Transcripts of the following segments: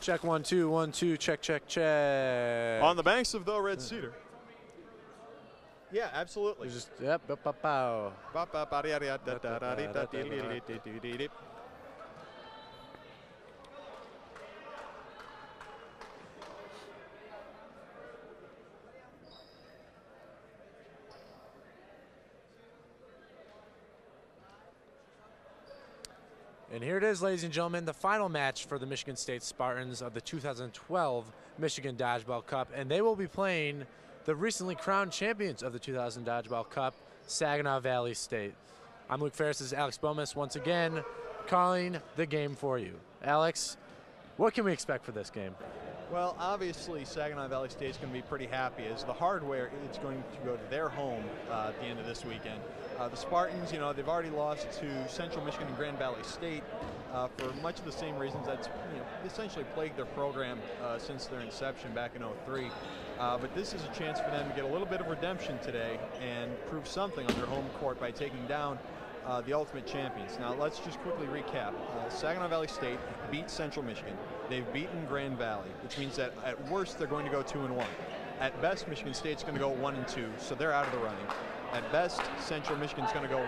Check 1 2 1 2. Check check check. On the banks of the Red Cedar. Yeah, absolutely. Just yep. Bow. And here it is, ladies and gentlemen, the final match for the Michigan State Spartans of the 2012 Michigan Dodgeball Cup. And they will be playing the recently crowned champions of the 2000 Dodgeball Cup, Saginaw Valley State. I'm Luke Ferris. This is Alex Bomas once again calling the game for you. Alex, what can we expect for this game? Well, obviously, Saginaw Valley State is going to be pretty happy as the hardware is going to go to their home at the end of this weekend. The Spartans, you know, they've already lost to Central Michigan and Grand Valley State for much of the same reasons that's essentially plagued their program since their inception back in '03. But this is a chance for them to get a little bit of redemption today and prove something on their home court by taking down the ultimate champions. Now let's just quickly recap. Saginaw Valley State beat Central Michigan. They've beaten Grand Valley, which means that at worst they're going to go 2-1. At best, Michigan State's going to go 1-2, so they're out of the running. At best, Central Michigan's going to go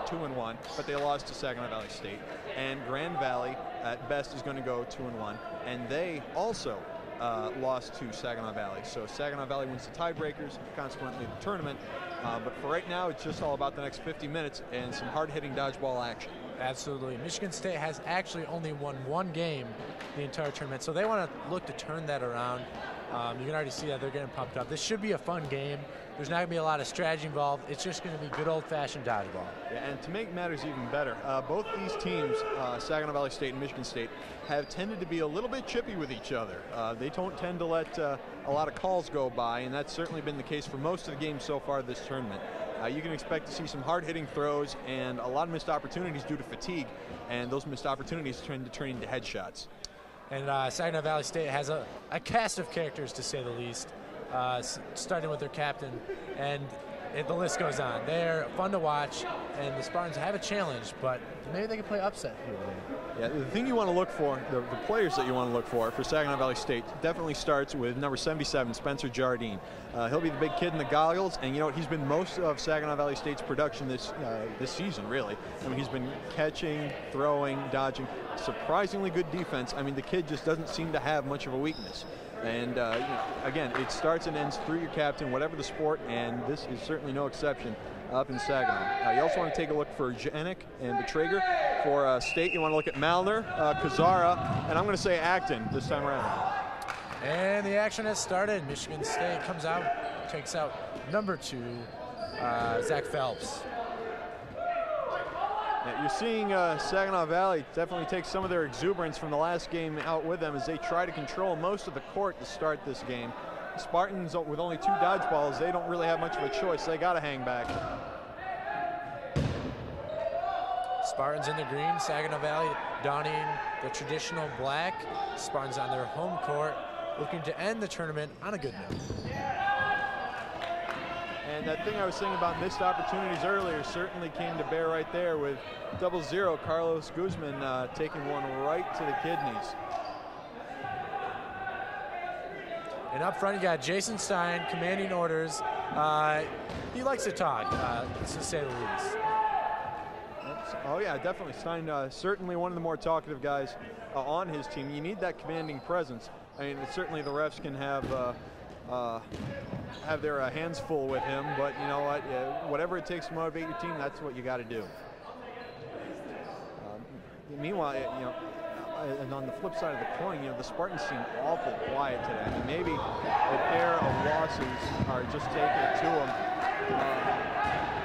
2-1, but they lost to Saginaw Valley State. And Grand Valley, at best, is going to go 2-1, and they also lost to Saginaw Valley. So Saginaw Valley wins the tiebreakers, consequently the tournament. But for right now, it's just all about the next 50 minutes and some hard-hitting dodgeball action. Absolutely. Michigan State has actually only won one game the entire tournament, so they want to look to turn that around. You can already see that they're getting pumped up. This should be a fun game. There's not going to be a lot of strategy involved. It's just going to be good old-fashioned dodgeball. Yeah, and to make matters even better, both these teams, Saginaw Valley State and Michigan State, have tended to be a little bit chippy with each other. They don't tend to let a lot of calls go by, and that's certainly been the case for most of the games so far this tournament. You can expect to see some hard-hitting throws and a lot of missed opportunities due to fatigue, and those missed opportunities tend to turn into headshots. And Saginaw Valley State has a cast of characters, to say the least, starting with their captain, and the list goes on. They're fun to watch, and the Spartans have a challenge, but maybe they can play upset here. Yeah, the thing you want to look for, the players that you want to look for Saginaw Valley State definitely starts with number 77, Spencer Jardine. He'll be the big kid in the goggles, and you know he's been most of Saginaw Valley State's production this season, really. I mean, he's been catching, throwing, dodging, surprisingly good defense. I mean, the kid just doesn't seem to have much of a weakness. And again, it starts and ends through your captain, whatever the sport, and this is certainly no exception up in Saginaw. You also want to take a look for Janik and Betrager. For State, you want to look at Malner, Kazara, and I'm going to say Acton this time around. And the action has started. Michigan State comes out, takes out number 2, Zach Phelps. Yeah, you're seeing Saginaw Valley definitely take some of their exuberance from the last game out with them as they try to control most of the court to start this game. The Spartans, with only 2 dodgeballs, they don't really have much of a choice. They got to hang back. Spartans in the green, Saginaw Valley donning the traditional black. Spartans on their home court, looking to end the tournament on a good note. And that thing I was saying about missed opportunities earlier certainly came to bear right there with 0-0, Carlos Guzman taking one right to the kidneys. And up front, you got Jason Stein commanding orders. He likes to talk, to say the least. Oh yeah, definitely. Stein, certainly one of the more talkative guys on his team. You need that commanding presence. I mean, certainly the refs can have their hands full with him, but you know what? Whatever it takes to motivate your team, that's what you got to do. Meanwhile, you know, and on the flip side of the coin, you know, the Spartans seem awful quiet today. I mean, maybe a pair of losses are just taking it to them,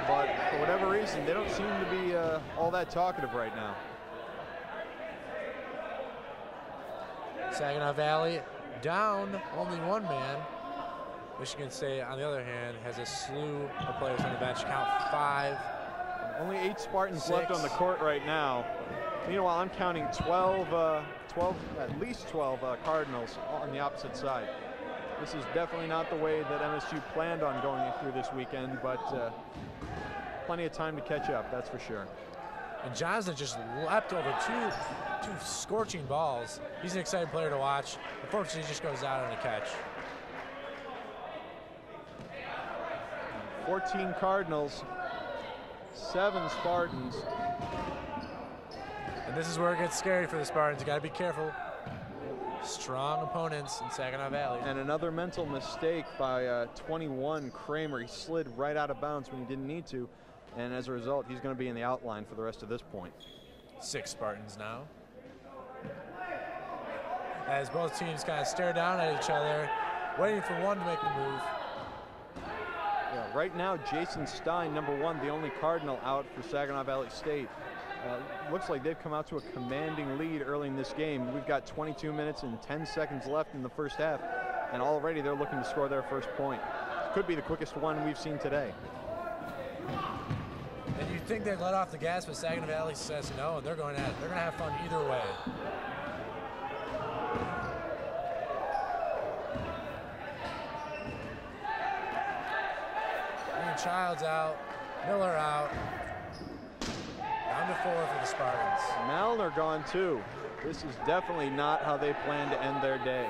but for whatever reason, they don't seem to be all that talkative right now. Saginaw Valley down only 1 man. Michigan State, on the other hand, has a slew of players on the bench. Count 5. Only 8 Spartans 6. left on the court right now. Meanwhile, I'm counting at least 12 Cardinals on the opposite side. This is definitely not the way that MSU planned on going through this weekend, but plenty of time to catch up, that's for sure. And Johnson just leapt over two scorching balls. He's an exciting player to watch. Unfortunately, he just goes out on a catch. 14 Cardinals, 7 Spartans. And this is where it gets scary for the Spartans. You got to be careful. Strong opponents in Saginaw Valley. And another mental mistake by 21 Kramer. He slid right out of bounds when he didn't need to. And as a result, he's going to be in the outline for the rest of this point. 6 Spartans now. As both teams kind of stare down at each other, waiting for one to make the move. Yeah, right now, Jason Stein, number 1, the only Cardinal out for Saginaw Valley State. Looks like they've come out to a commanding lead early in this game. We've got 22 minutes and 10 seconds left in the first half, and already they're looking to score their first point. Could be the quickest one we've seen today. And you'd think they'd let off the gas, but Saginaw Valley says no, and they're going to have fun either way. Childs out, Miller out. Down to 4 for the Spartans. Malner gone too. This is definitely not how they plan to end their day.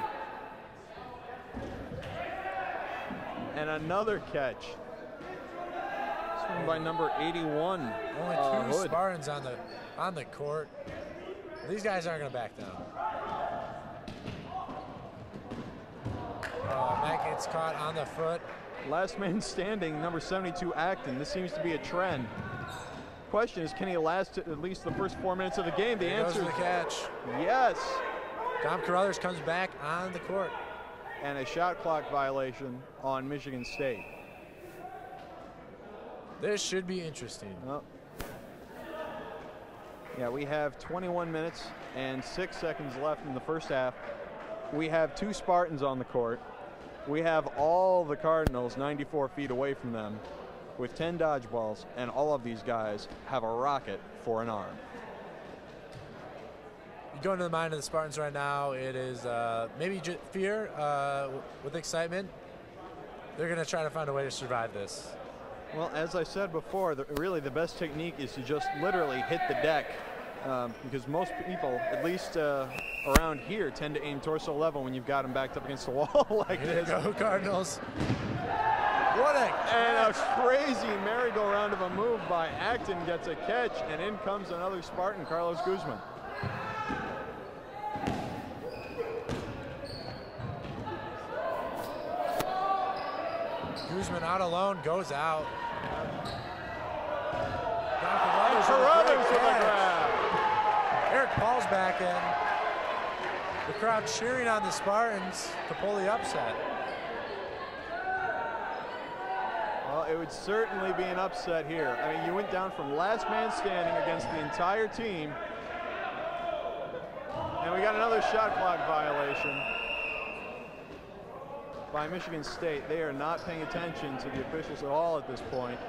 And another catch. Swung by number 81. Only 2 Spartans on the court. These guys aren't going to back down. Matt gets caught on the foot. Last man standing, number 72, Acton. This seems to be a trend. Question is, can he last at least the first 4 minutes of the game? The answer is the catch. Yes. Dom Carruthers comes back on the court. And a shot clock violation on Michigan State. This should be interesting. Oh. Yeah, we have 21 minutes and 6 seconds left in the first half. We have 2 Spartans on the court. We have all the Cardinals 94 feet away from them with 10 dodgeballs, and all of these guys have a rocket for an arm. You go into the mind of the Spartans right now, it is maybe fear with excitement. They're going to try to find a way to survive this. Well, as I said before, really the best technique is to just literally hit the deck. Because most people, at least around here, tend to aim torso level when you've got them backed up against the wall like this. Go Cardinals. And a crazy merry-go-round of a move by Acton gets a catch, and in comes another Spartan, Carlos Guzman. Guzman out alone, goes out. Carruthers with a grab. Eric Paul's back in. The crowd cheering on the Spartans to pull the upset. Well, it would certainly be an upset here. I mean, you went down from last man standing against the entire team. And we got another shot clock violation by Michigan State. They are not paying attention to the officials at all at this point.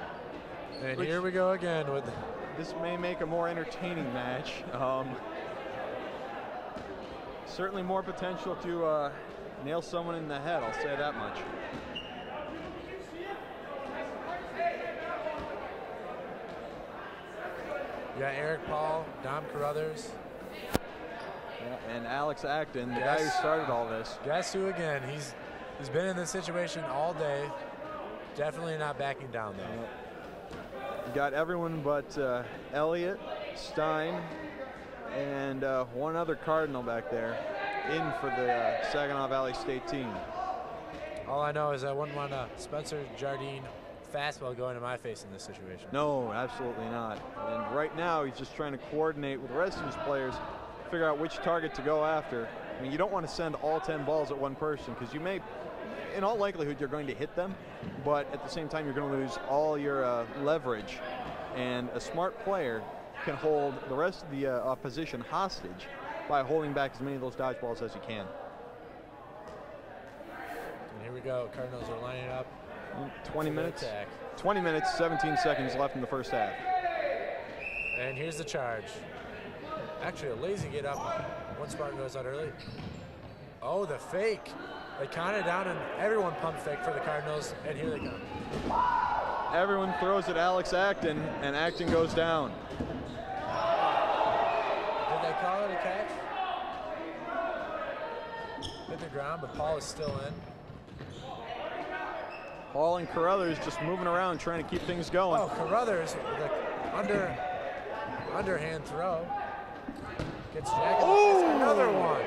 And here we go again with... This may make a more entertaining match. Certainly more potential to nail someone in the head, I'll say that much. You got Eric Paul, Dom Carruthers. Yeah, and Alex Acton, the guy who started all this. Guess who again? He's been in this situation all day. Definitely not backing down though. You got everyone but Elliott, Stein, and one other Cardinal back there in for the Saginaw Valley State team. All I know is I wouldn't want a Spencer Jardine fastball going to my face in this situation. No, absolutely not. And right now he's just trying to coordinate with the rest of his players, figure out which target to go after. I mean, you don't want to send all 10 balls at one person because you may, in all likelihood, you're going to hit them, but at the same time you're going to lose all your leverage. And a smart player can hold the rest of the opposition hostage by holding back as many of those dodgeballs as you can. And here we go. Cardinals are lining up. 20 minutes. 20 minutes, 17 seconds left in the first half. And here's the charge. Actually, a lazy get up. One Spartan goes out early. Oh, the fake. They counted down, and everyone pumped fake for the Cardinals, and here they come. Everyone throws at Alex Acton, and Acton goes down. call it a catch? Hit the ground, but Paul is still in. Paul and Carruthers just moving around, trying to keep things going. Oh, Carruthers with an underhand throw. Gets Jack in the face. Another one.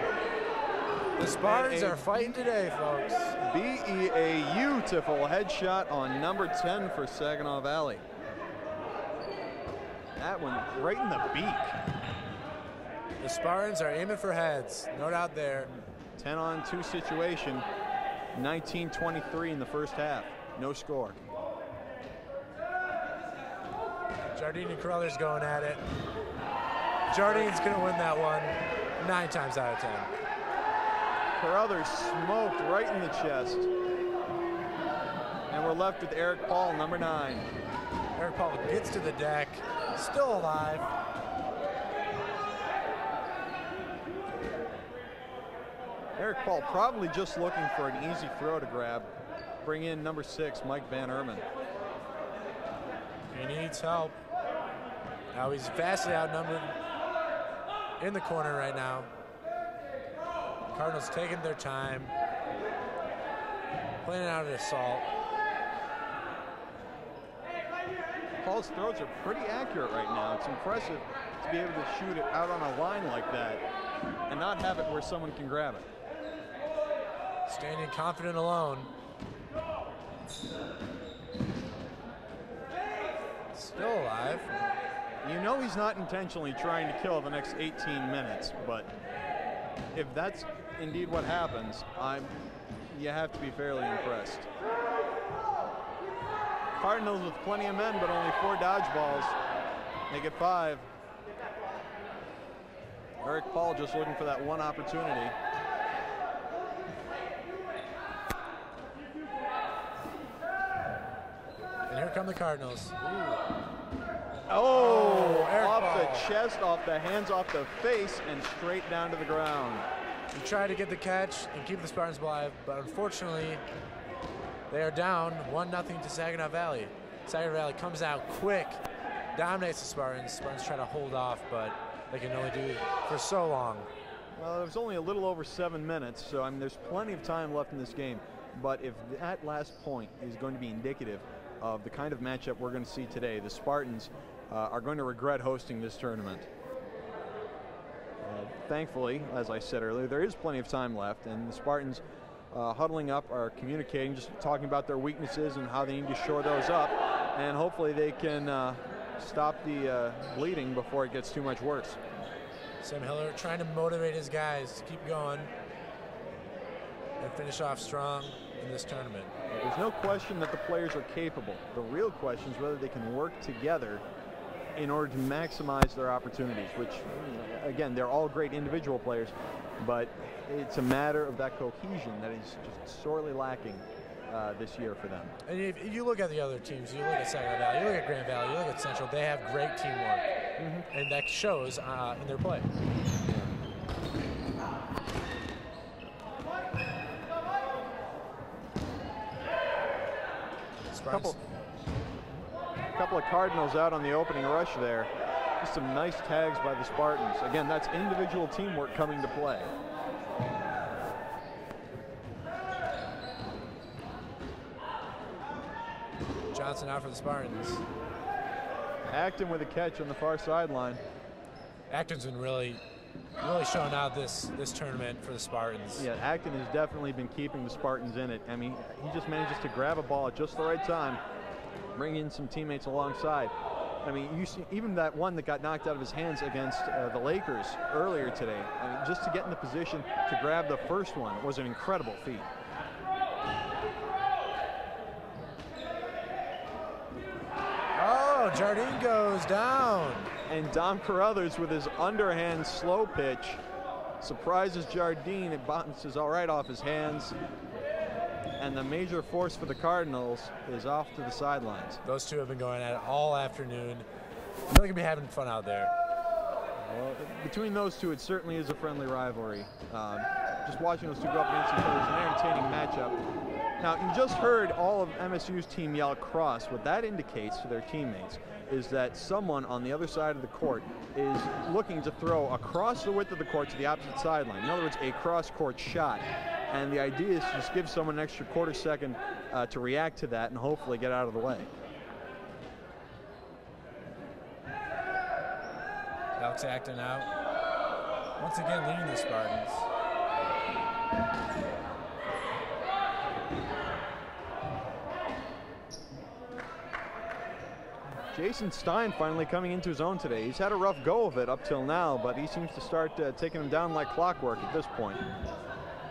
The Spartans are fighting today, folks. a beautiful headshot on number 10 for Saginaw Valley. That one right in the beak. The Spartans are aiming for heads, no doubt there. 10-on-2 situation, 19-23 in the first half, no score. Jardine and Carruthers going at it. Jardine's going to win that one 9 times out of 10. Carruthers smoked right in the chest. And we're left with Eric Paul, number 9. Eric Paul gets to the deck, still alive. Eric Paul probably just looking for an easy throw to grab. Bring in number 6, Mike Van Erman. He needs help. Now he's vastly outnumbered in the corner right now. Cardinals taking their time, planning out an assault. Paul's throws are pretty accurate right now. It's impressive to be able to shoot it out on a line like that and not have it where someone can grab it. Standing confident alone. Still alive. You know he's not intentionally trying to kill the next 18 minutes, but if that's indeed what happens, you have to be fairly impressed. Cardinals with plenty of men, but only 4 dodgeballs. Make it 5. Eric Paul just looking for that one opportunity. And here come the Cardinals. Ooh. Oh, off Paul. the chest, off the hands, off the face, and straight down to the ground. He tried to get the catch and keep the Spartans alive, but unfortunately, they are down 1-0 to Saginaw Valley. Saginaw Valley comes out quick, dominates the Spartans. Spartans try to hold off, but they can only do it for so long. Well, it was only a little over 7 minutes, so I mean, there's plenty of time left in this game. But if that last point is going to be indicative of the kind of matchup we're going to see today, the Spartans are going to regret hosting this tournament. Thankfully, as I said earlier, there is plenty of time left, and the Spartans huddling up are communicating, just talking about their weaknesses and how they need to shore those up, and hopefully they can stop the bleeding before it gets too much worse. Sam Hiller trying to motivate his guys to keep going and finish off strong in this tournament. There's no question that the players are capable. The real question is whether they can work together in order to maximize their opportunities, which, again, they're all great individual players, but it's a matter of that cohesion that is just sorely lacking this year for them. And if you look at the other teams, you look at Saginaw Valley, you look at Grand Valley, you look at Central, they have great teamwork, and that shows in their play. Couple of Cardinals out on the opening rush there. Just some nice tags by the Spartans. Again, that's individual teamwork coming to play. Johnson out for the Spartans. Acton with a catch on the far sideline. Acton's been really showing out this tournament for the Spartans. Yeah, Acton has definitely been keeping the Spartans in it. I mean, he just manages to grab a ball at just the right time, bring in some teammates alongside. I mean, you see even that one that got knocked out of his hands against the Lakers earlier today. I mean, just to get in the position to grab the first one was an incredible feat. Oh, Jardine goes down. And Dom Carruthers with his underhand slow pitch surprises Jardine. It bounces all right off his hands. And the major force for the Cardinals is off to the sidelines. Those two have been going at it all afternoon. They're going to be having fun out there. Well, between those two, it certainly is a friendly rivalry. Just watching those two go up against each other is an entertaining matchup. Now, you just heard all of MSU's team yell cross. What that indicates to their teammates is that someone on the other side of the court is looking to throw across the width of the court to the opposite sideline. In other words, a cross-court shot. And the idea is to just give someone an extra quarter second to react to that and hopefully get out of the way. Alex Acton out. Once again, leading the Spartans. Jason Stein finally coming into his own today. He's had a rough go of it up till now, but he seems to start taking him down like clockwork at this point.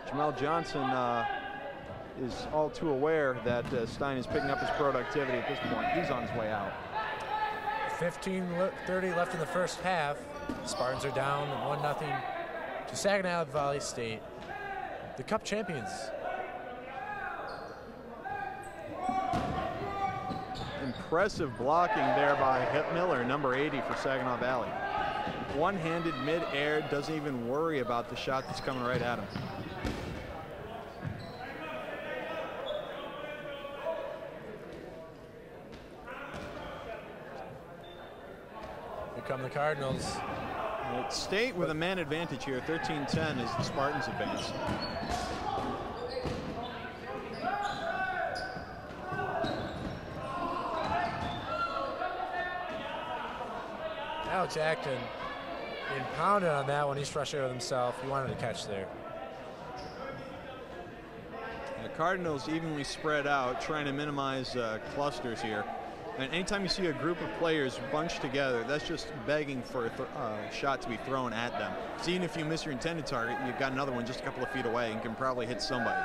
Jamel Johnson is all too aware that Stein is picking up his productivity at this point. He's on his way out. 15:30 left in the first half. Spartans are down 1-0 to Saginaw Valley State, the Cup champions. Impressive blocking there by Hip Miller, number 80 for Saginaw Valley. One-handed mid-air, doesn't even worry about the shot that's coming right at him. Here come the Cardinals. State with a man advantage here, 13-10 as the Spartans advance. Alex Acton being pounded on that one. He's frustrated with himself. He wanted to catch there. The Cardinals evenly spread out, trying to minimize clusters here. And anytime you see a group of players bunched together, that's just begging for a shot to be thrown at them. So even if you miss your intended target, you've got another one just a couple of feet away and can probably hit somebody.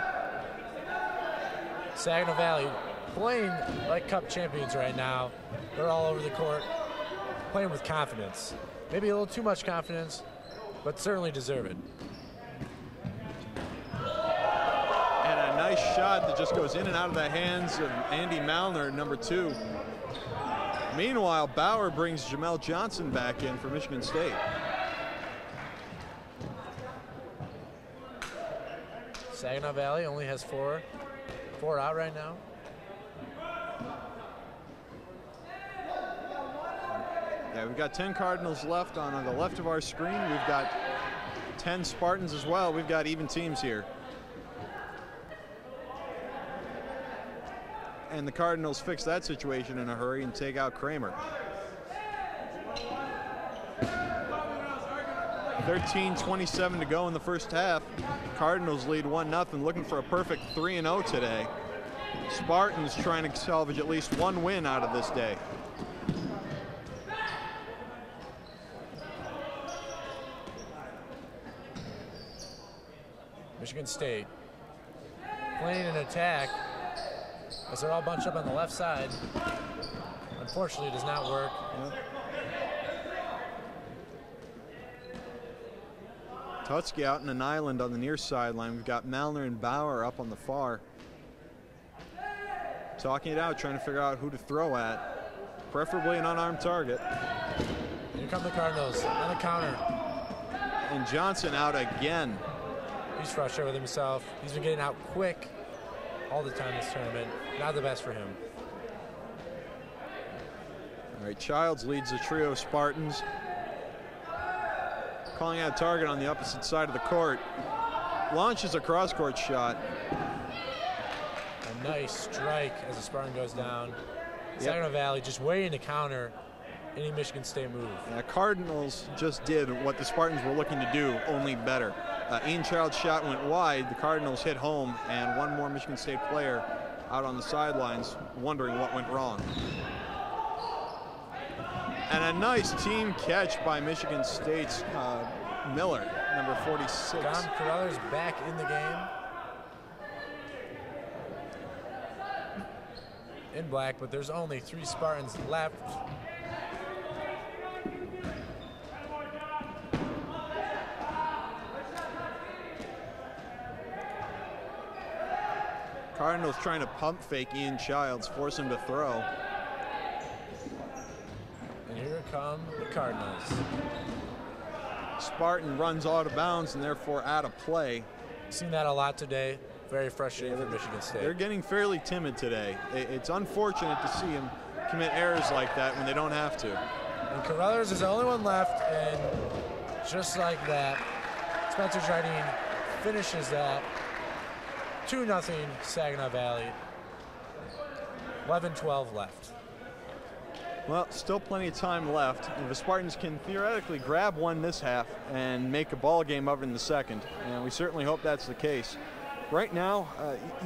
Saginaw Valley playing like Cup champions right now. They're all over the court, playing with confidence. Maybe a little too much confidence, but certainly deserve it. And a nice shot that just goes in and out of the hands of Andy Malner, number 2. Meanwhile, Bauer brings Jamel Johnson back in for Michigan State. Saginaw Valley only has four out right now. Yeah, we've got 10 Cardinals left on the left of our screen. We've got 10 Spartans as well. We've got even teams here. And the Cardinals fix that situation in a hurry and take out Kramer. 13:27 to go in the first half. Cardinals lead 1-0, looking for a perfect 3-0 today. Spartans trying to salvage at least one win out of this day. Michigan State playing an attack as they're all bunched up on the left side. Unfortunately, it does not work. Tutsky out in an island on the near sideline. We've got Malner and Bauer up on the far. Talking it out, trying to figure out who to throw at. Preferably an unarmed target. Here come the Cardinals on the counter. And Johnson out again. He's frustrated with himself. He's been getting out quick all the time this tournament. Not the best for him. All right, Childs leads the trio of Spartans. Calling out target on the opposite side of the court. Launches a cross-court shot. A nice strike as the Spartan goes down. Saginaw Valley just waiting to counter any Michigan State move. Yeah, Cardinals just did what the Spartans were looking to do, only better. Ian Child's shot went wide, the Cardinals hit home, and one more Michigan State player out on the sidelines wondering what went wrong. And a nice team catch by Michigan State's Miller, number 46. Don Carruthers back in the game. In black, but there's only 3 Spartans left. Cardinals trying to pump fake Ian Childs, force him to throw. And here come the Cardinals. Spartan runs out of bounds and therefore out of play. Seen that a lot today. Very frustrating for Michigan State. They're getting fairly timid today. It's unfortunate to see them commit errors like that when they don't have to. And Carruthers is the only one left, and just like that, Spencer Jardine finishes that. 2-0 Saginaw Valley. 11-12 left. Well, still plenty of time left. And the Spartans can theoretically grab one this half and make a ball game of it in the second. And we certainly hope that's the case. Right now,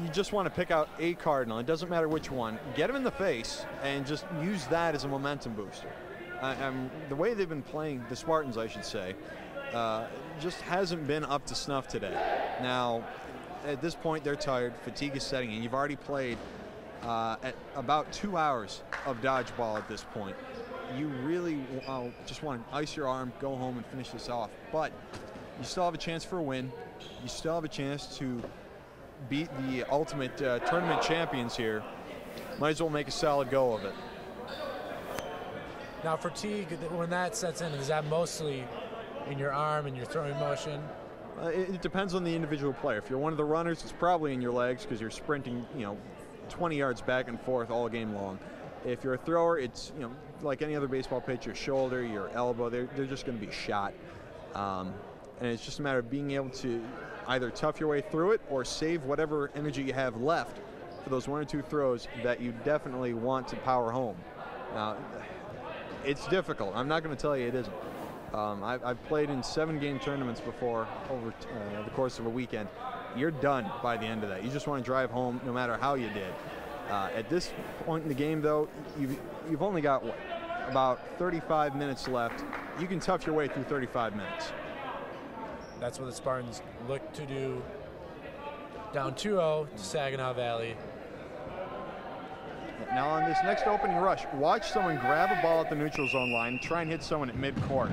you just want to pick out a Cardinal. It doesn't matter which one. Get them in the face and just use that as a momentum booster. The way they've been playing, the Spartans, I should say, just hasn't been up to snuff today. Now, at this point, they're tired. Fatigue is setting in. You've already played at about 2 hours of dodgeball at this point. You really just want to ice your arm, go home, and finish this off. But you still have a chance for a win. You still have a chance to beat the ultimate tournament champions here. Might as well make a solid go of it. Now, fatigue, when that sets in, is that mostly in your arm and your throwing motion? It depends on the individual player. If you're one of the runners, it's probably in your legs because you're sprinting, 20 yards back and forth all game long. If you're a thrower, it's, like any other baseball pitch, your shoulder, your elbow, they're just going to be shot. And it's just a matter of being able to either tough your way through it or save whatever energy you have left for those 1 or 2 throws that you definitely want to power home. Now, it's difficult. I'm not going to tell you it isn't. I've played in 7-game tournaments before over the course of a weekend. You're done by the end of that. You just want to drive home no matter how you did. At this point in the game, though, you've only got, about 35 minutes left. You can tough your way through 35 minutes. That's what the Spartans look to do. Down 2-0 to Saginaw Valley. Now on this next opening rush, watch someone grab a ball at the neutral zone line and try and hit someone at midcourt.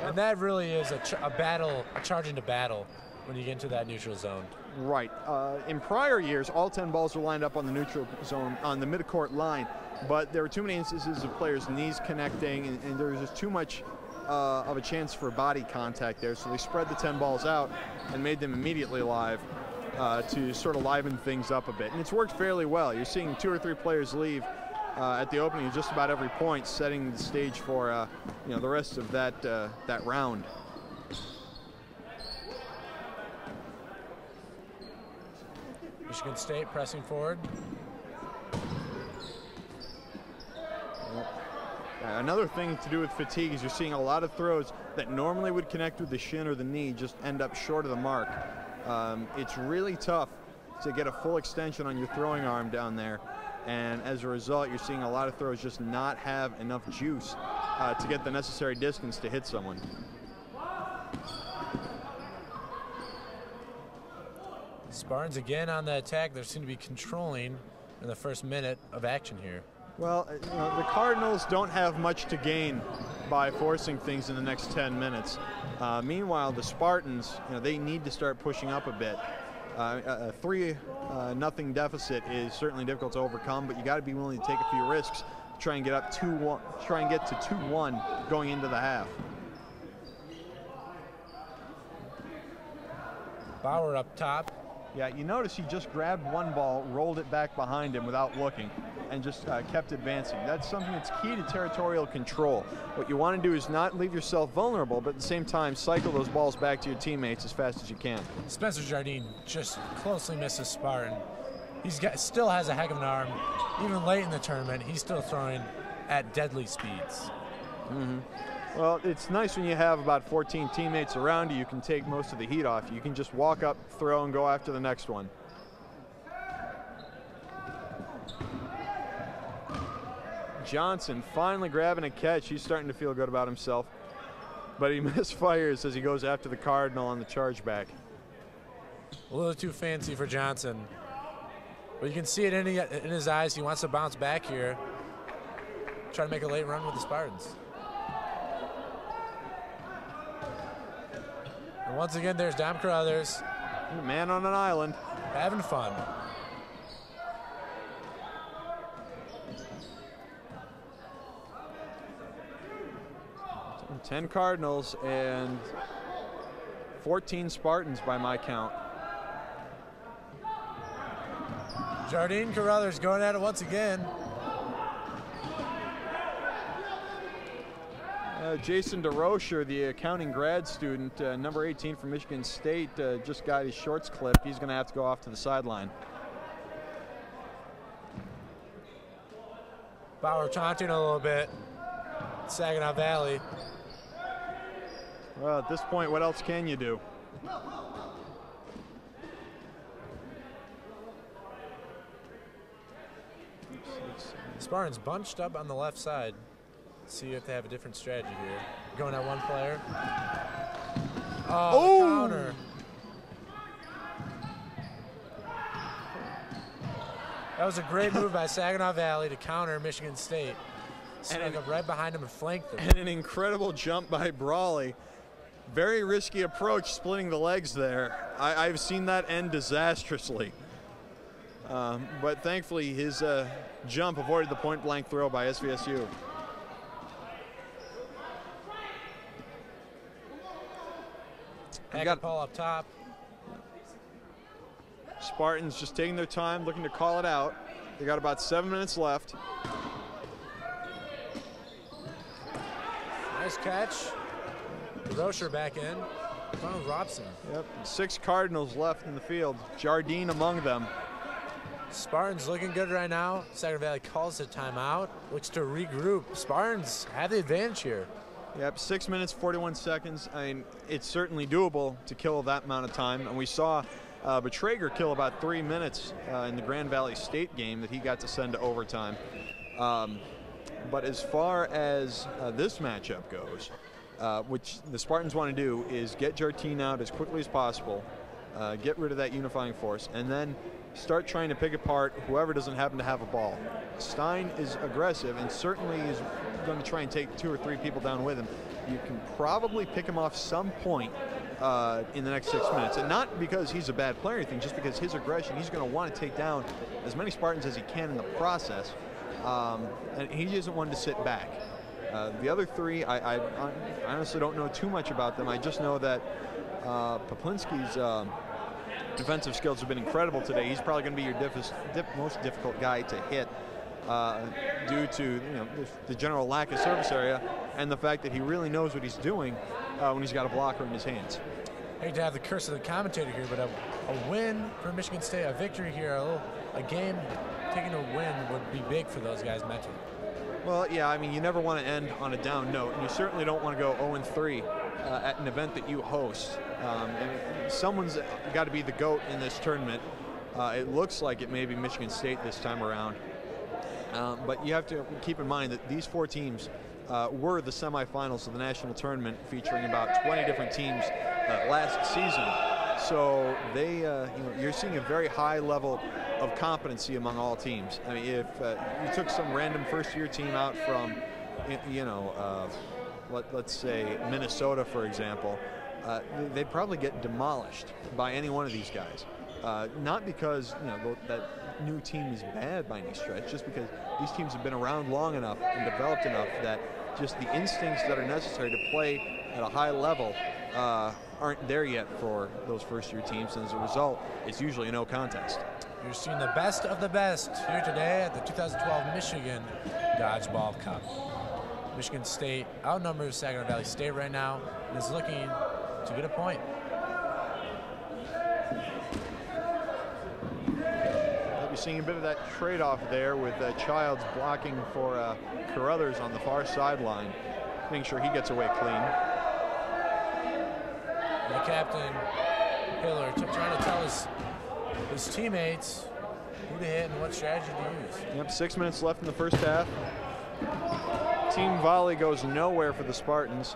And that really is a battle, a charge into battle when you get into that neutral zone. Right. In prior years, all 10 balls were lined up on the neutral zone, on the midcourt line, but there were too many instances of players' knees connecting, and there was just too much of a chance for body contact there, so they spread the 10 balls out and made them immediately live to sort of liven things up a bit. And it's worked fairly well. You're seeing 2 or 3 players leave at the opening of just about every point, setting the stage for the rest of that round. Michigan State pressing forward. Another thing to do with fatigue is you're seeing a lot of throws that normally would connect with the shin or the knee just end up short of the mark. It's really tough to get a full extension on your throwing arm down there, and as a result, you're seeing a lot of throws just not have enough juice to get the necessary distance to hit someone. Spartans again on the attack. They seem to be controlling in the first minute of action here. Well, the Cardinals don't have much to gain by forcing things in the next 10 minutes. Meanwhile, the Spartans, they need to start pushing up a bit. A 3-0 deficit is certainly difficult to overcome, but you got to be willing to take a few risks to try and get up 2-1, try and get to 2-1 going into the half. Bauer up top. Yeah, you notice he just grabbed one ball, rolled it back behind him without looking, and just kept advancing. That's something that's key to territorial control. What you want to do is not leave yourself vulnerable, but at the same time, cycle those balls back to your teammates as fast as you can. Spencer Jardine just closely misses Spartan. Still has a heck of an arm. Even late in the tournament, he's still throwing at deadly speeds. Mm-hmm. Well, it's nice when you have about 14 teammates around you. You can take most of the heat off. You can just walk up, throw, and go after the next one. Johnson finally grabbing a catch. He's starting to feel good about himself. But he misfires as he goes after the Cardinal on the chargeback. A little too fancy for Johnson. But you can see it in his eyes. He wants to bounce back here. Try to make a late run with the Spartans. And once again, there's Dom Carruthers. Man on an island. Having fun. 10 Cardinals and 14 Spartans by my count. Jardine Carruthers going at it once again. Jason DeRocher, the accounting grad student, number 18 from Michigan State, just got his shorts clipped. He's going to have to go off to the sideline. Bauer taunting a little bit. Saginaw Valley. Well, at this point, what else can you do? Spartans bunched up on the left side. See if they have a different strategy here. Going at one player. Oh, the counter. That was a great move by Saginaw Valley to counter Michigan State. Snuck up right behind him and flanked them. And an incredible jump by Brawley. Very risky approach, splitting the legs there. I've seen that end disastrously. But thankfully, his jump avoided the point-blank throw by SVSU. Hackett-Paul up top. Spartans just taking their time, looking to call it out. They got about 7 minutes left. Nice catch. Rocher back in. Donald Robson. Yep. 6 Cardinals left in the field. Jardine among them. Spartans looking good right now. Saginaw Valley calls a timeout. Looks to regroup. Spartans have the advantage here. Yep, 6 minutes, 41 seconds. I mean, it's certainly doable to kill that amount of time. And we saw Betrager kill about 3 minutes in the Grand Valley State game that he got to send to overtime. But as far as this matchup goes, which the Spartans want to do is get Jardine out as quickly as possible, get rid of that unifying force, and then start trying to pick apart whoever doesn't happen to have a ball. Stein is aggressive and certainly is going to try and take 2 or 3 people down with him. You can probably pick him off some point in the next 6 minutes. And not because he's a bad player or anything, just because his aggression, he's going to want to take down as many Spartans as he can in the process. And he doesn't want to sit back. The other 3, I honestly don't know too much about them. I just know that Poplinski's defensive skills have been incredible today. He's probably going to be your most difficult guy to hit due to the general lack of service area and the fact that he really knows what he's doing when he's got a blocker in his hands. I hate to have the curse of the commentator here, but a win for Michigan State, a victory here, a game taking a win would be big for those guys mentally. Well, yeah, I mean, you never want to end on a down note, and you certainly don't want to go 0-3 at an event that you host. And someone's got to be the GOAT in this tournament. It looks like it may be Michigan State this time around. But you have to keep in mind that these 4 teams were the semifinals of the national tournament, featuring about 20 different teams last season. So they, you're seeing a very high level of competency among all teams. I mean, if you took some random first-year team out from, let's say Minnesota, for example, they'd probably get demolished by any one of these guys. Not because that new team is bad by any stretch, just because these teams have been around long enough and developed enough that just the instincts that are necessary to play at a high level aren't there yet for those first-year teams, and as a result, it's usually a no contest. You're seeing the best of the best here today at the 2012 Michigan Dodgeball Cup. Michigan State outnumbers Saginaw Valley State right now and is looking to get a point. We'll be seeing a bit of that trade-off there with Childs blocking for Carruthers on the far sideline, making sure he gets away clean. And the captain, Hiller, trying to tell his teammates who to hit and what strategy to use. Yep, 6 minutes left in the first half. Team volley goes nowhere for the Spartans.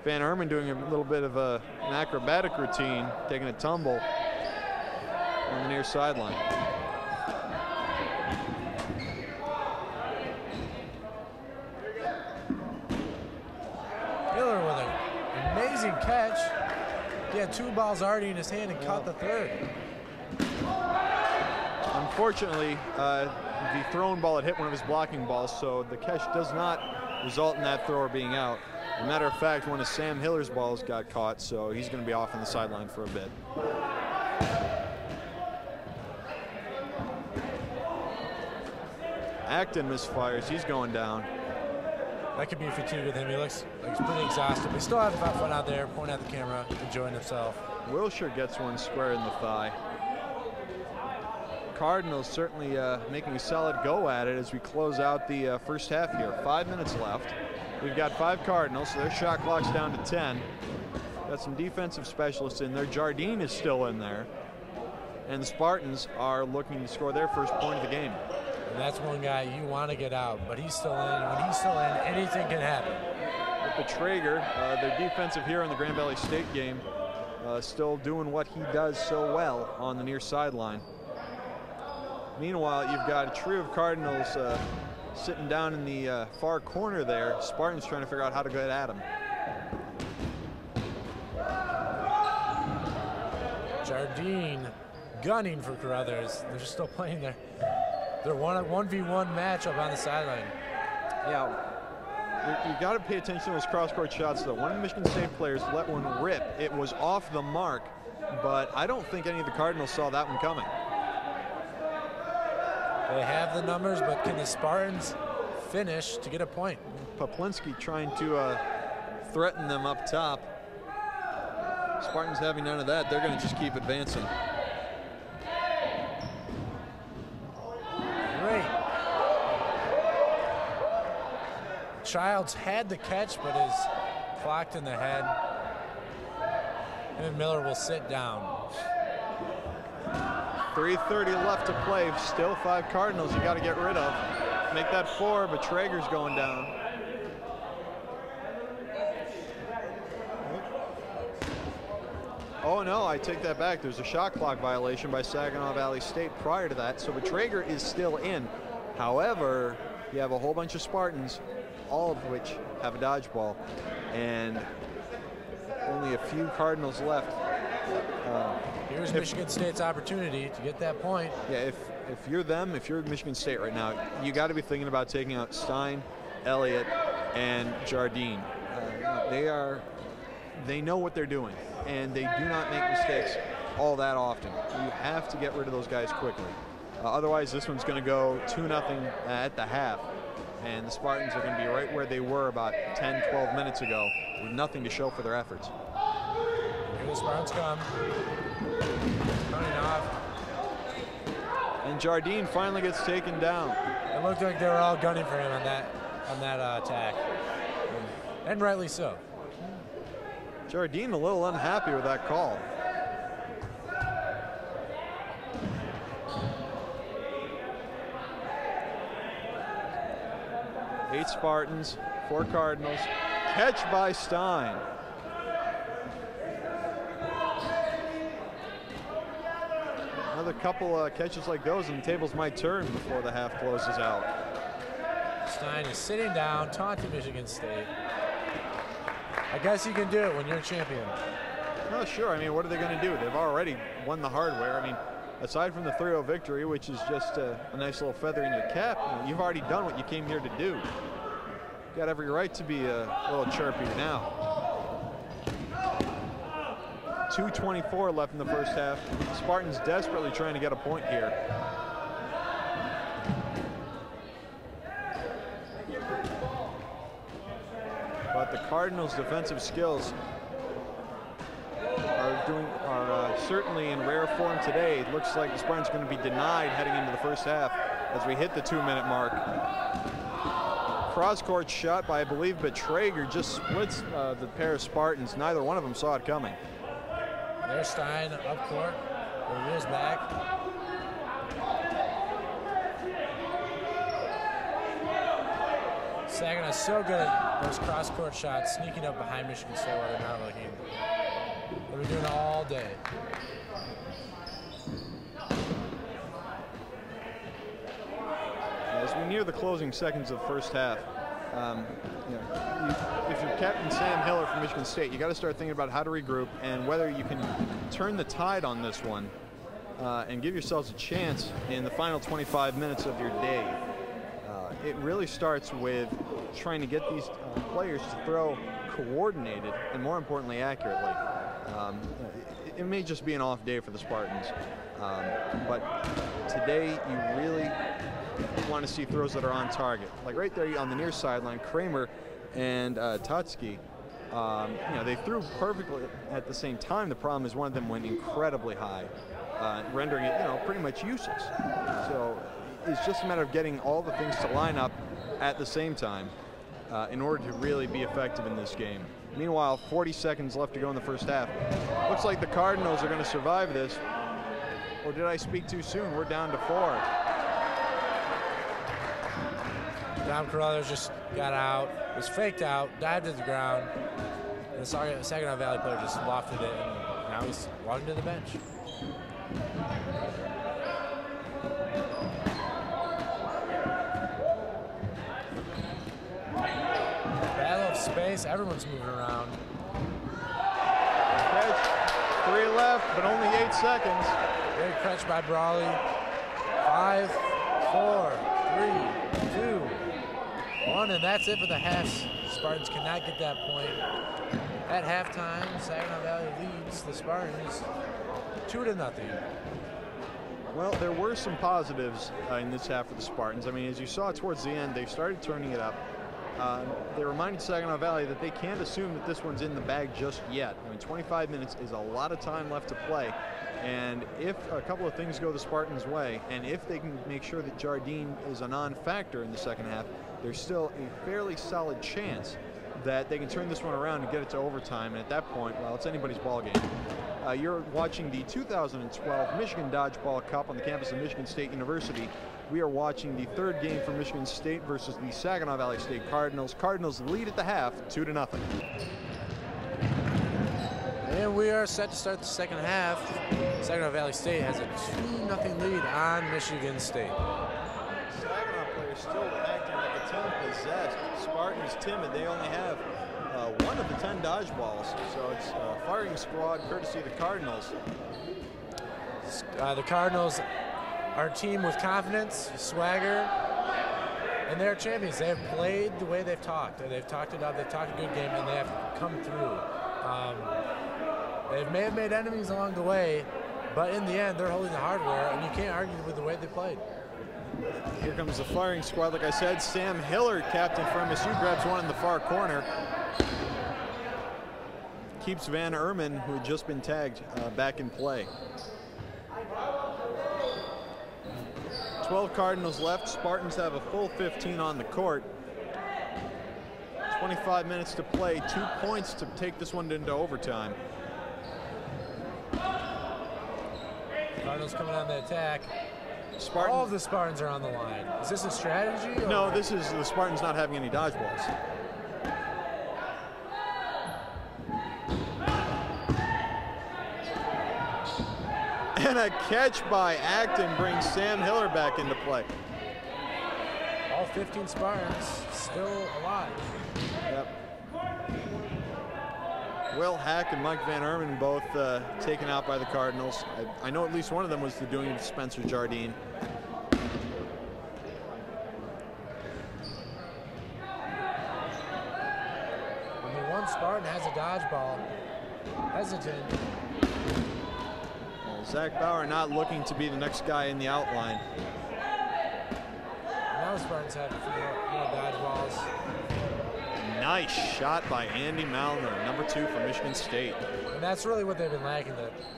Van Herman doing a little bit of an acrobatic routine, taking a tumble on the near sideline. Hiller with an amazing catch. He had 2 balls already in his hand and caught the 3rd. Unfortunately, the thrown ball had hit one of his blocking balls, so the catch does not result in that thrower being out. As a matter of fact, one of Sam Hiller's balls got caught, so he's going to be off on the sideline for a bit. Acton misfires. He's going down. That could be a fatigue with him. He looks like he's pretty exhausted. But he still has about fun out there, pointing at the camera, enjoying himself. Wilshire gets one square in the thigh. Cardinals certainly making a solid go at it as we close out the first half here. 5 minutes left. We've got 5 Cardinals, so their shot clock's down to 10. Got some defensive specialists in there. Jardine is still in there. And the Spartans are looking to score their first point of the game. And that's one guy you want to get out, but he's still in. When he's still in, anything can happen. But Traeger, their defensive hero in the Grand Valley State game, still doing what he does so well on the near sideline. Meanwhile, you've got a trio of Cardinals sitting down in the far corner there. Spartans trying to figure out how to get at him. Jardine gunning for Carruthers. They're still playing their 1v1 matchup on the sideline. Yeah, you got to pay attention to those cross-court shots, though. One of the Michigan State players let one rip. It was off the mark, but I don't think any of the Cardinals saw that one coming. They have the numbers, but can the Spartans finish to get a point? Poplinski trying to threaten them up top. Spartans having none of that. They're going to just keep advancing. Great. Childs had the catch, but is clocked in the head. And Miller will sit down. 3:30 left to play. Still 5 Cardinals you got to get rid of. Make that 4, but Traeger's going down. Oh no, I take that back. There's a shot clock violation by Saginaw Valley State prior to that, so but Traeger is still in. However, you have a whole bunch of Spartans, all of which have a dodgeball, and only a few Cardinals left. Here's Michigan State's opportunity to get that point. Yeah, if you're them, if you're Michigan State right now, you got to be thinking about taking out Stein, Elliott, and Jardine. They know what they're doing, and they do not make mistakes all that often. You have to get rid of those guys quickly. Otherwise, this one's going to go 2-0 at the half, and the Spartans are going to be right where they were about 10, 12 minutes ago with nothing to show for their efforts. Here the Spartans come. Running off. And Jardine finally gets taken down. It looked like they were all gunning for him on that attack, and rightly so. Jardine a little unhappy with that call. Eight Spartans, 4 Cardinals. Catch by Stein. Another couple catches like those and the tables might turn before the half closes out. Stein is sitting down, taunting Michigan State. I guess you can do it when you're a champion. Oh, sure. I mean, what are they going to do? They've already won the hardware. I mean, aside from the 3-0 victory, which is just a nice little feather in your cap, you've already done what you came here to do. You've got every right to be a little chirpy now. 2:24 left in the first half. The Spartans desperately trying to get a point here. But the Cardinals' defensive skills are certainly in rare form today. It looks like the Spartans are going to be denied heading into the first half as we hit the 2-minute mark. Cross-court shot by, I believe, Traeger just splits the pair of Spartans. Neither one of them saw it coming. There's Stein up court. There he is back. Saginaw's so good at those cross-court shots, sneaking up behind Michigan State while they're not looking. They've been doing it all day. As we near the closing seconds of the first half, if you're Captain Sam Hiller from Michigan State, you got to start thinking about how to regroup and whether you can turn the tide on this one and give yourselves a chance in the final 25 minutes of your day. It really starts with trying to get these players to throw coordinated and, more importantly, accurately. It may just be an off day for the Spartans, but today you really want to see throws that are on target. Like right there on the near sideline, Kramer and Tutski, they threw perfectly at the same time. The problem is one of them went incredibly high, rendering it, pretty much useless. So it's just a matter of getting all the things to line up at the same time in order to really be effective in this game. Meanwhile, 40 seconds left to go in the first half. Looks like the Cardinals are going to survive this. Or did I speak too soon? We're down to 4. Dom Carruthers just got out, was faked out, dived to the ground. And the Saginaw Valley player just lofted it, and now he's walking to the bench. Battle of space, everyone's moving around. Catch, 3 left, but only 8 seconds. Great catch by Brawley. 5, 4, 3, 2, 1, and that's it for the half. Spartans cannot get that point. At halftime, Saginaw Valley leads the Spartans 2-0. Well, there were some positives in this half for the Spartans. I mean, as you saw towards the end, they started turning it up. They reminded Saginaw Valley that they can't assume that this one's in the bag just yet. I mean, 25 minutes is a lot of time left to play. And if a couple of things go the Spartans' way, and if they can make sure that Jardine is a non-factor in the second half, there's still a fairly solid chance that they can turn this one around and get it to overtime. And at that point, well, it's anybody's ball game. You're watching the 2012 Michigan Dodgeball Cup on the campus of Michigan State University. We are watching the third game for Michigan State versus the Saginaw Valley State Cardinals. Cardinals lead at the half, 2-0. And we are set to start the second half. Saginaw Valley State has a 2-0 lead on Michigan State. Saginaw players still acting like a team possessed. Spartans timid. They only have 1 of the 10 dodgeballs. So it's a firing squad courtesy of the Cardinals. The Cardinals are a team with confidence, swagger, and they're champions. They have played the way they've talked. They've talked it up. They've talked a good game, and they have come through. They may have made enemies along the way, but in the end, they're holding the hardware, and you can't argue with the way they played. Here comes the firing squad. Like I said, Sam Hiller, captain for MSU, grabs one in the far corner. Keeps Van Erman, who had just been tagged, back in play. 12 Cardinals left. Spartans have a full 15 on the court. 25 minutes to play. 2 points to take this one into overtime. Cardinals coming on the attack. Spartans. All of the Spartans are on the line. Is this a strategy? No, this is the Spartans not having any dodgeballs. And a catch by Acton brings Sam Hiller back into play. All 15 Spartans still alive. Yep. Will Hack and Mike Van Erman both taken out by the Cardinals. I know at least one of them was the doing of Spencer Jardine. Only one Spartan has a dodgeball. Hesitant. Zach Bauer not looking to be the next guy in the outline. Now the Spartans have a few more dodgeballs. Nice shot by Andy Malner, number 2 for Michigan State. And that's really what they've been lacking,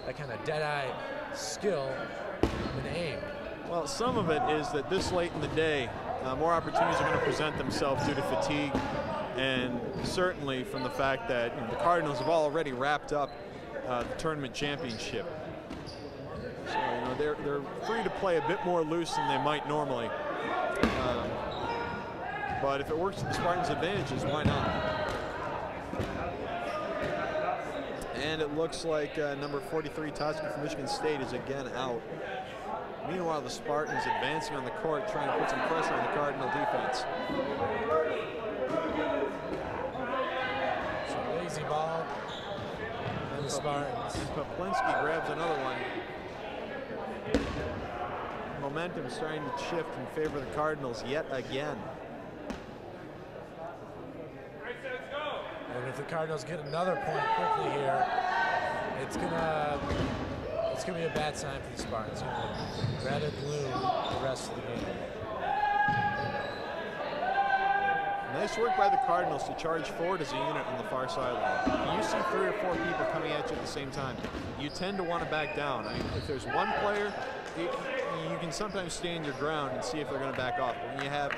that kind of dead-eye skill and aim. Well, some of it is that this late in the day, more opportunities are going to present themselves due to fatigue, and certainly from the fact that the Cardinals have already wrapped up the tournament championship. So they're free to play a bit more loose than they might normally. But if it works to the Spartans' advantages, why not? And it looks like number 43, Toski from Michigan State, is again out. Meanwhile, the Spartans advancing on the court, trying to put some pressure on the Cardinal defense. So lazy ball for the Spartans. Poplinski grabs another one. Momentum starting to shift in favor of the Cardinals yet again. And if the Cardinals get another point quickly here, it's gonna be a bad sign for the Spartans. It's gonna rather gloom the rest of the game. Nice work by the Cardinals to charge forward as a unit on the far sideline. When you see 3 or 4 people coming at you at the same time, you tend to want to back down. I mean, if there's one player, you can sometimes stand your ground and see if they're going to back off. But when you have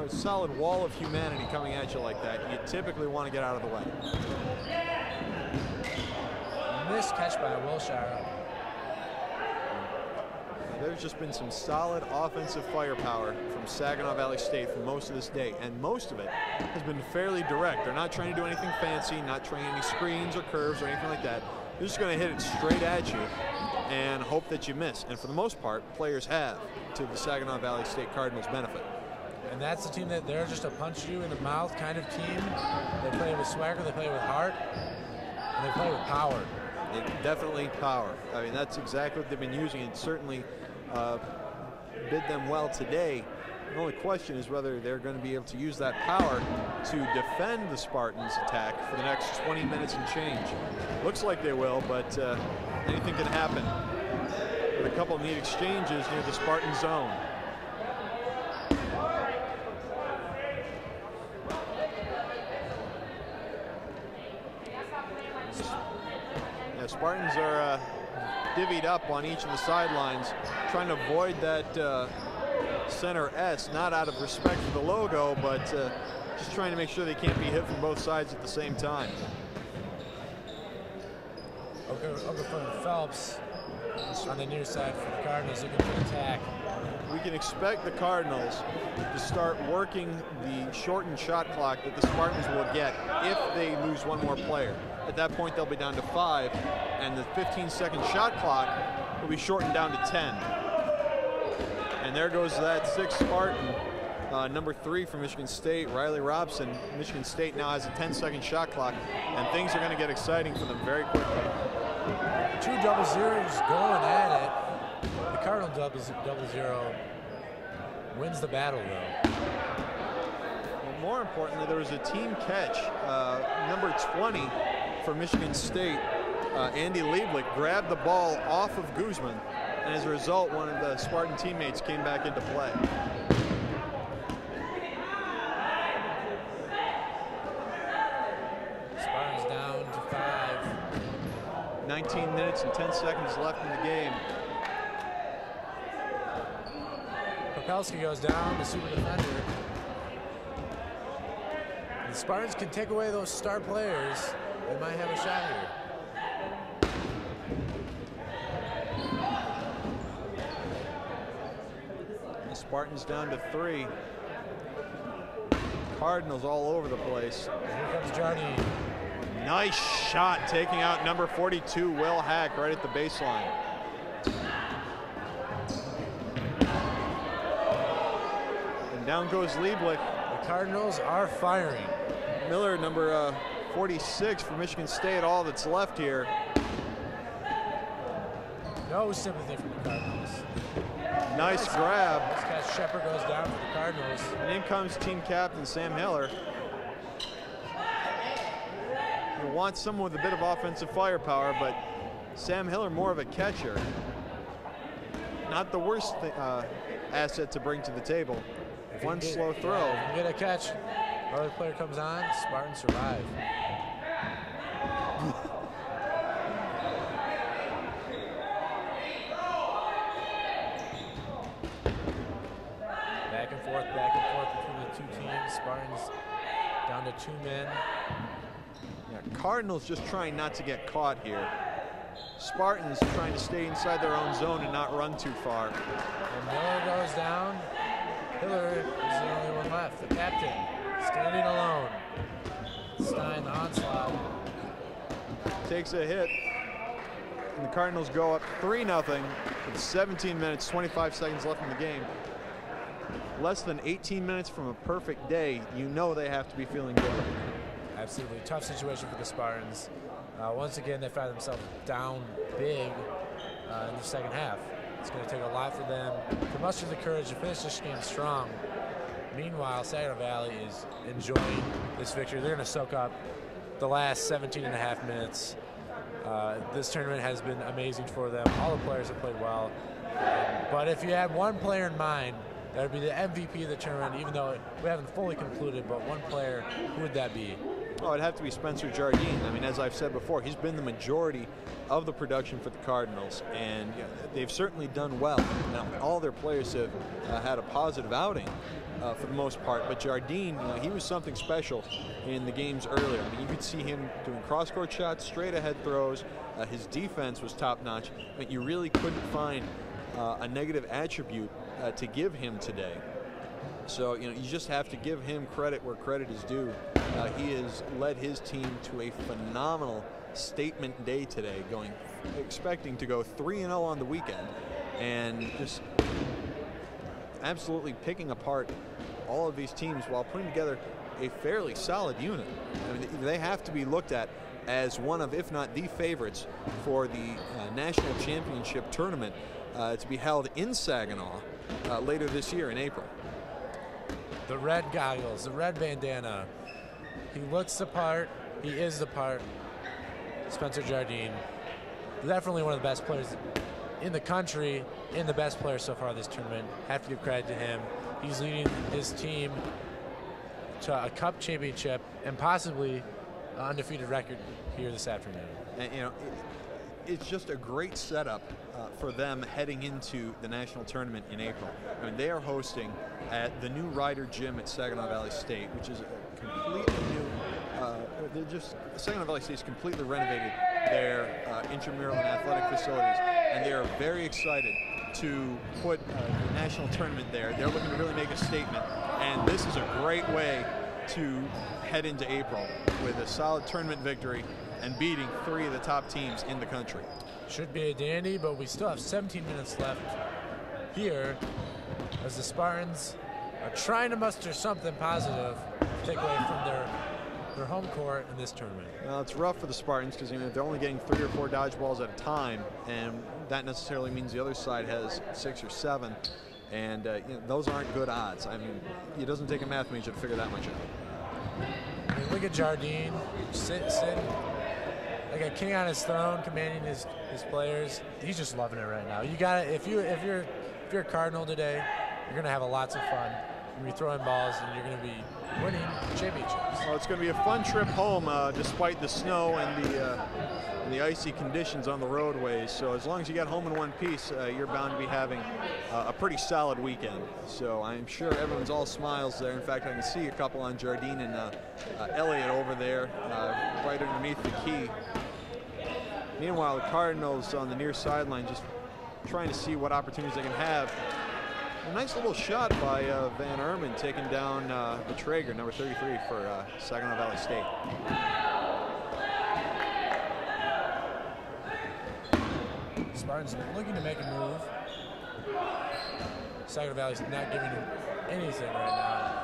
a solid wall of humanity coming at you like that, you typically want to get out of the way. Missed catch by Wilshire. There's just been some solid offensive firepower from Saginaw Valley State for most of this day, and most of it has been fairly direct. They're not trying to do anything fancy, not trying any screens or curves or anything like that. They're just going to hit it straight at you and hope that you miss. And for the most part, players have, to the Saginaw Valley State Cardinals' benefit. And that's the team that they're just a punch you in the mouth kind of team. They play with swagger, they play with heart, and they play with power. Definitely power. I mean, that's exactly what they've been using, and certainly bid them well today. The only question is whether they're going to be able to use that power to defend the Spartans' attack for the next 20 minutes and change. Looks like they will, but anything can happen. With a couple of neat exchanges near the Spartan zone. Yeah, Spartans are divvied up on each of the sidelines, trying to avoid that center S, not out of respect for the logo, but just trying to make sure they can't be hit from both sides at the same time. Okafor Phelps on the near side for the Cardinals looking to attack. We can expect the Cardinals to start working the shortened shot clock that the Spartans will get if they lose one more player. At that point, they'll be down to 5, and the 15-second shot clock will be shortened down to 10. And there goes that 6th Spartan, number 3 from Michigan State, Riley Robson. Michigan State now has a 10-second shot clock, and things are going to get exciting for them very quickly. 2 double zeros going at it. The Cardinal double zero wins the battle, though. Well, more importantly, there was a team catch. Number 20 for Michigan State, Andy Lieblich, grabbed the ball off of Guzman, and as a result, one of the Spartan teammates came back into play. Spartans down to 5. 19 minutes and 10 seconds left in the game. Popelski goes down, the super defender. The Spartans can take away those star players. They might have a shot here. The Spartans down to 3. Cardinals all over the place. Here comes Jardine. Nice shot, taking out number 42, Will Hack, right at the baseline. And down goes Lieblich. The Cardinals are firing. Miller, number 46 for Michigan State, all that's left here. No sympathy from the Cardinals. Nice grab. This guy Shepard goes down for the Cardinals. And in comes team captain Sam Hiller. You want someone with a bit of offensive firepower, but Sam Hiller more of a catcher. Not the worst asset to bring to the table. One slow throw. Yeah, if you get a catch, another player comes on, Spartans survive. Back and forth between the two teams. Spartans down to 2 men. Yeah, Cardinals just trying not to get caught here. Spartans trying to stay inside their own zone and not run too far. And Miller goes down. Hiller is the only one left. The captain standing alone. Stein, the onslaught. Takes a hit. And the Cardinals go up 3-0 with 17 minutes, 25 seconds left in the game. Less than 18 minutes from a perfect day, you know they have to be feeling good. Absolutely tough situation for the Spartans. Once again, they find themselves down big in the second half. It's going to take a lot for them to muster the courage to finish this game strong. Meanwhile, Saginaw Valley is enjoying this victory. They're going to soak up the last 17 and a half minutes. This tournament has been amazing for them. All the players have played well. But if you had one player in mind, that would be the MVP of the tournament, even though we haven't fully concluded, but one player, who would that be? Oh, it'd have to be Spencer Jardine. I mean, as I've said before, he's been the majority of the production for the Cardinals, and they've certainly done well. Now, all their players have had a positive outing for the most part, but Jardine, he was something special in the games earlier. I mean, you could see him doing cross-court shots, straight-ahead throws. His defense was top-notch, but you really couldn't find a negative attribute to give him today. So, you just have to give him credit where credit is due. He has led his team to a phenomenal statement day today, expecting to go 3-0 on the weekend, and just absolutely picking apart all of these teams while putting together a fairly solid unit. I mean, they have to be looked at as one of, if not the favorites, for the national championship tournament to be held in Saginaw later this year in April. The red goggles, the red bandana. He looks the part. He is the part. Spencer Jardine, definitely one of the best players in the country, and the best player so far this tournament. Have to give credit to him. He's leading his team to a cup championship and possibly an undefeated record here this afternoon. And it's just a great setup for them heading into the national tournament in April. I mean, they are hosting at the new Ryder Gym at Saginaw Valley State, which is a completely new. Saginaw Valley State's completely renovated their intramural and athletic facilities, and they are very excited to put the national tournament there. They're looking to really make a statement, and this is a great way to head into April with a solid tournament victory and beating 3 of the top teams in the country. Should be a dandy, but we still have 17 minutes left here as the Spartans are trying to muster something positive to take away from their home court in this tournament. Well, it's rough for the Spartans because they're only getting 3 or 4 dodgeballs at a time, and that necessarily means the other side has 6 or 7, and those aren't good odds. I mean, it doesn't take a math major to figure that much out. I mean, look at Jardine sitting like a king on his throne, commanding his players. He's just loving it right now. You got it. If you're a Cardinal today, you're gonna have lots of fun. You're gonna be throwing balls, and you're gonna be winning championships. Well, it's going to be a fun trip home, despite the snow and the icy conditions on the roadways. So as long as you get home in one piece, you're bound to be having a pretty solid weekend. So I'm sure everyone's all smiles there. In fact, I can see a couple on Jardine and Elliott over there, right underneath the key. Meanwhile, the Cardinals on the near sideline just trying to see what opportunities they can have. A nice little shot by Van Erman, taking down the Traeger, number 33 for Saginaw Valley State. Spartans looking to make a move. Saginaw Valley's not giving him anything right now.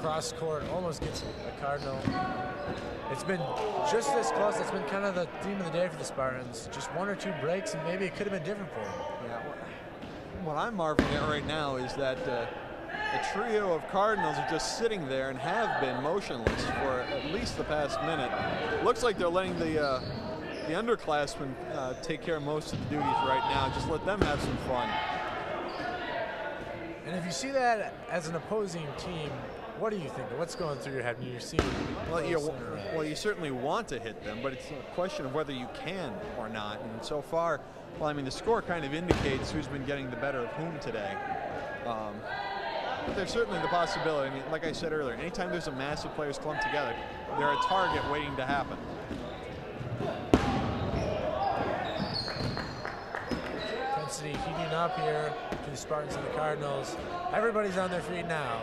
Cross court almost gets a Cardinal. It's been just this close. It's been kind of the theme of the day for the Spartans. Just 1 or 2 breaks, and maybe it could have been different for them. Yeah. What I'm marveling at right now is that a trio of Cardinals are just sitting there and have been motionless for at least the past minute. Looks like they're letting the underclassmen take care of most of the duties right now. Just let them have some fun. And if you see that as an opposing team, what do you think? What's going through your head when you see it? Well, you certainly want to hit them, but it's a question of whether you can or not. And so far, well, I mean, the score kind of indicates who's been getting the better of whom today. But there's certainly the possibility. I mean, like I said earlier, anytime there's a mass of players clumped together, they're a target waiting to happen. Intensity heating up here to the Spartans and the Cardinals. Everybody's on their feet now.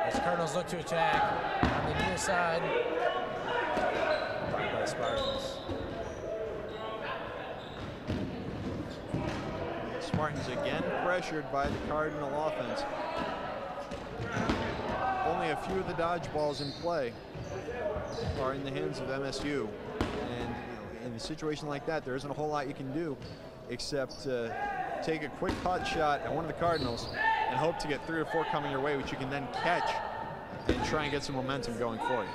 As the Cardinals look to attack on the near side. By the Spartans. Spartans again pressured by the Cardinal offense. Only a few of the dodgeballs in play are in the hands of MSU. And in a situation like that, there isn't a whole lot you can do except take a quick hot shot at one of the Cardinals and hope to get 3 or 4 coming your way, which you can then catch and try and get some momentum going for you.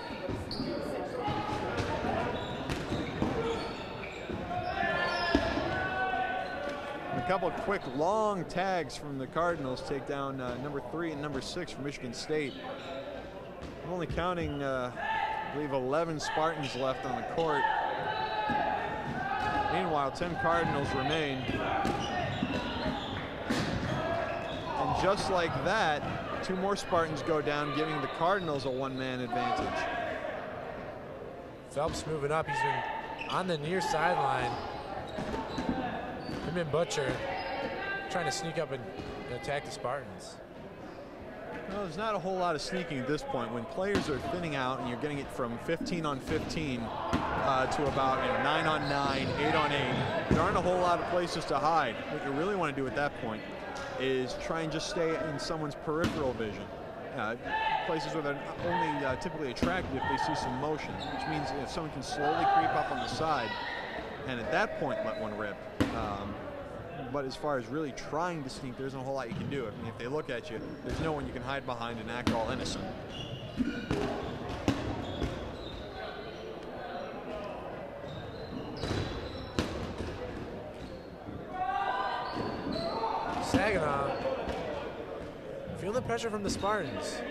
A couple of quick long tags from the Cardinals take down number 3 and number 6 for Michigan State. I'm only counting, I believe, 11 Spartans left on the court. Meanwhile, 10 Cardinals remain. And just like that, 2 more Spartans go down, giving the Cardinals a 1-man advantage. Phelps moving up. He's been on the near sideline. Him and Butcher trying to sneak up and attack the Spartans. Well, there's not a whole lot of sneaking at this point. When players are thinning out and you're getting it from 15 on 15 to about 9 on 9, 8 on 8, there aren't a whole lot of places to hide. What you really want to do at that point is try and just stay in someone's peripheral vision. Places where they're only typically attracted if they see some motion, which means if someone can slowly creep up on the side and at that point let one rip. But as far as really trying to sneak, there isn't a whole lot you can do. I mean, if they look at you, there's no one you can hide behind and act all innocent. Saginaw feeling the pressure from the Spartans.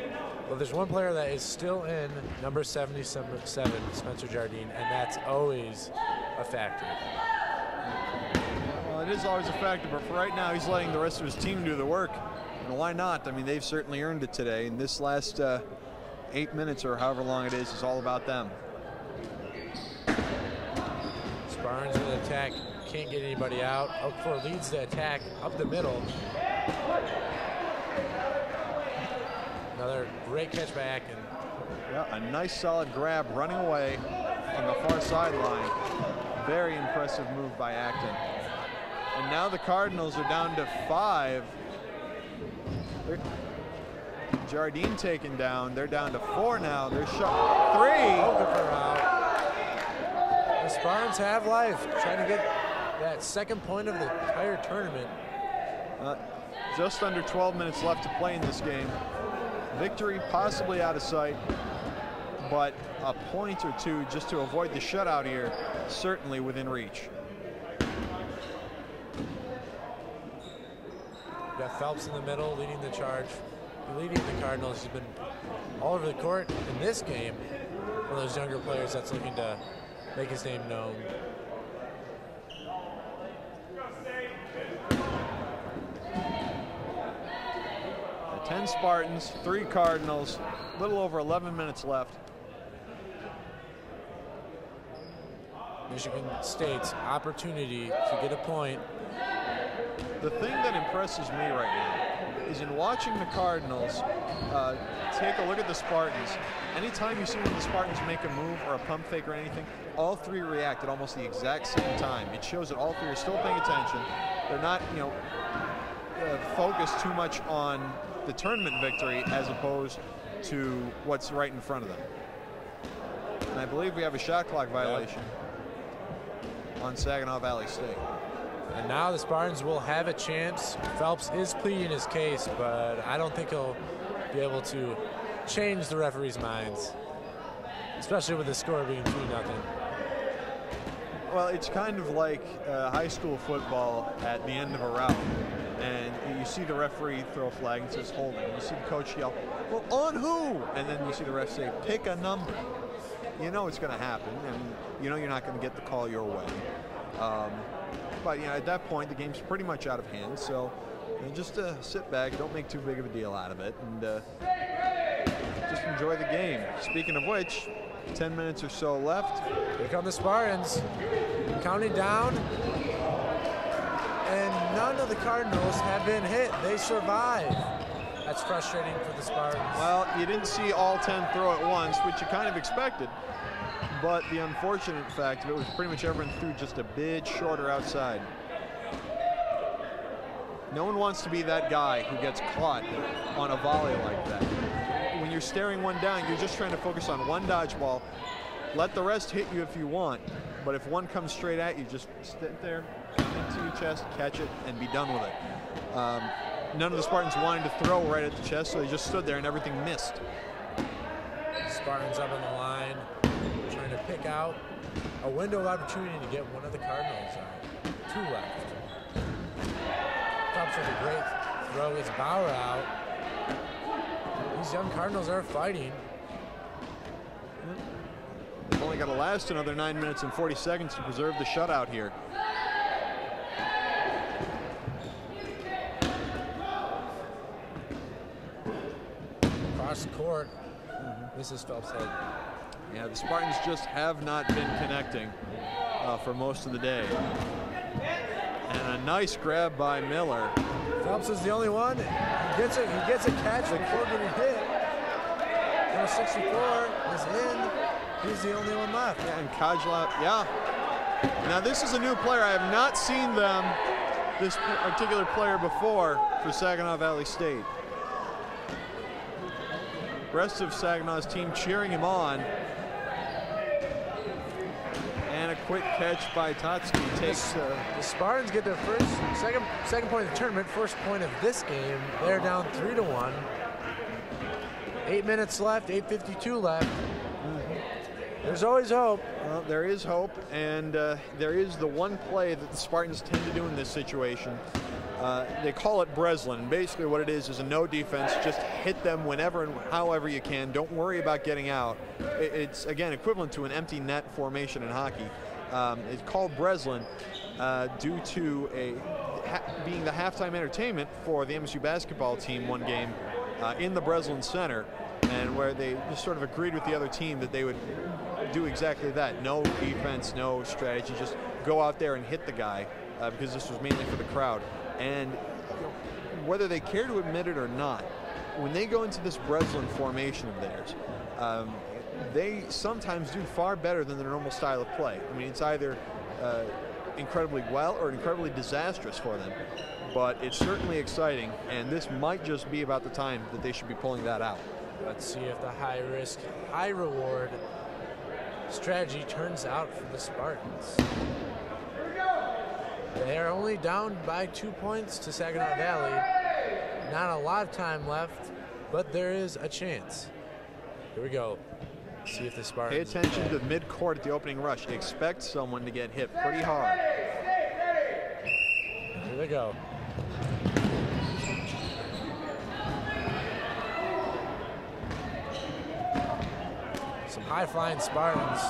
Well, there's one player that is still in, number 77, Spencer Jardine, and that's always a factor. Well, it is always a factor, but for right now, he's letting the rest of his team do the work. And why not? I mean, they've certainly earned it today. And this last 8 minutes or however long it is all about them. Spartans with an attack, can't get anybody out. Oak leads the attack up the middle. Another great catch by Acton. Yeah, a nice solid grab running away on the far sideline. Very impressive move by Acton. And now the Cardinals are down to 5. Jardine taken down. They're down to 4 now. They're shot 3. Okafor out. The Spartans have life, trying to get that second point of the entire tournament. Just under 12 minutes left to play in this game. Victory possibly out of sight, but a point or 2 just to avoid the shutout here, certainly within reach. We've got Phelps in the middle leading the charge, leading the Cardinals. He's been all over the court in this game. One of those younger players that's looking to make his name known. 10 Spartans, 3 Cardinals, a little over 11 minutes left. Michigan State's opportunity to get a point. The thing that impresses me right now is in watching the Cardinals take a look at the Spartans. Anytime you see one of the Spartans make a move or a pump fake or anything, all 3 react at almost the exact same time. It shows that all 3 are still paying attention. They're not, focused too much on the tournament victory as opposed to what's right in front of them. And I believe we have a shot clock violation on Saginaw Valley State. And now the Spartans will have a chance. Phelps is pleading his case, but I don't think he'll be able to change the referees' minds, especially with the score being 2-0. Well, it's kind of like high school football at the end of a round. And you see the referee throw a flag and says holding. You see the coach yell, well, on who? And then you see the ref say, pick a number. You know it's going to happen, and you know you're not going to get the call your way. But at that point, the game's pretty much out of hand. So just sit back, don't make too big of a deal out of it, and just enjoy the game. Speaking of which, 10 minutes or so left. Here come the Spartans, counting down. And none of the Cardinals have been hit. They survive. That's frustrating for the Spartans. Well, you didn't see all 10 throw at once, which you kind of expected. But the unfortunate fact of it was pretty much everyone threw just a bit shorter outside. No one wants to be that guy who gets caught on a volley like that. When you're staring one down, you're just trying to focus on one dodgeball let the rest hit you if you want, but if one comes straight at you, just sit there, into your chest, catch it, and be done with it. None of the Spartans wanted to throw right at the chest, so they just stood there and everything missed. Spartans up on the line, trying to pick out a window of opportunity to get one of the Cardinals out. 2 left. Phelps with a great throw, gets Bauer out. These young Cardinals are fighting. They've only got to last another 9 minutes and 40 seconds to preserve the shutout here. Across the court, this is Phelps' head. Yeah, the Spartans just have not been connecting for most of the day. And a nice grab by Miller. Phelps is the only one. He gets a catch before getting hit. Number 64 is in. He's the only one left. Yeah, and Kajla, yeah. Now this is a new player. I have not seen this particular player before for Saginaw Valley State. Rest of Saginaw's team cheering him on. And a quick catch by Totsky takes. The Spartans get their second point of the tournament, first point of this game. They're down 3-1. 8 minutes left, 8:52 left. There's always hope. Well, there is hope, and there is the one play that the Spartans tend to do in this situation. They call it Breslin. Basically what it is a no defense. Just hit them whenever and however you can. Don't worry about getting out. It's, again, equivalent to an empty net formation in hockey. It's called Breslin due to being the halftime entertainment for the MSU basketball team one game in the Breslin Center, and where they just sort of agreed with the other team that they would do exactly that. No defense, no strategy, just go out there and hit the guy because this was mainly for the crowd. And whether they care to admit it or not, when they go into this Breslin formation of theirs, they sometimes do far better than their normal style of play. I mean, it's either incredibly well or incredibly disastrous for them, but it's certainly exciting, and this might just be about the time that they should be pulling that out. Let's see if the high risk, high reward strategy turns out for the Spartans. They are only down by 2 points to Saginaw Valley. Not a lot of time left, but there is a chance. Here we go. See if the Spartans. Pay attention to mid-court at the opening rush. Expect someone to get hit pretty hard. Here they go. Some high-flying Spartans.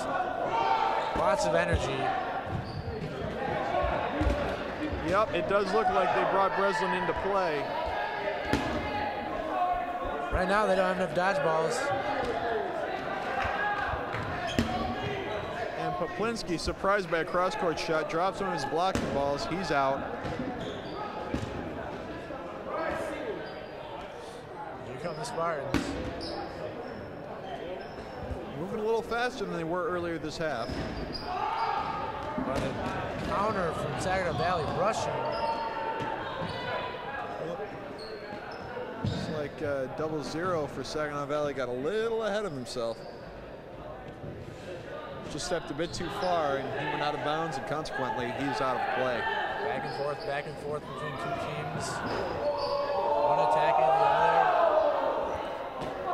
Lots of energy. Yep, it does look like they brought Breslin into play. Right now, they don't have enough dodgeballs. And Poplinski, surprised by a cross-court shot, drops one of his blocking balls. He's out. Here come the Spartans. Moving a little faster than they were earlier this half. But a counter from Saginaw Valley rushing. It's like 0-0 for Saginaw Valley. Got a little ahead of himself. Just stepped a bit too far, and he went out of bounds, and consequently, he's out of play. Back and forth between two teams. One attacking the other.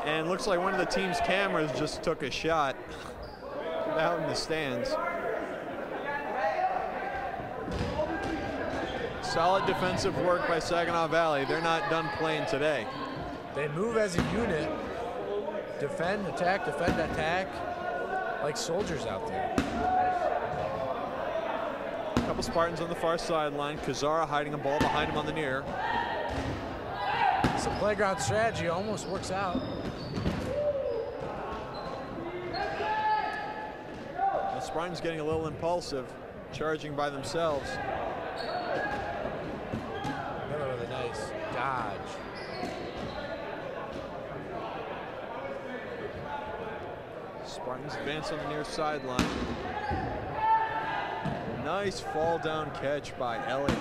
And looks like one of the team's cameras just took a shot out in the stands. Solid defensive work by Saginaw Valley. They're not done playing today. They move as a unit. Defend, attack, like soldiers out there. A couple Spartans on the far sideline. Kazara hiding a ball behind him on the near. Some playground strategy almost works out. The Spartans getting a little impulsive, charging by themselves. Miller with a nice dodge. Spartans advance on the near sideline. Nice fall down catch by Elliott.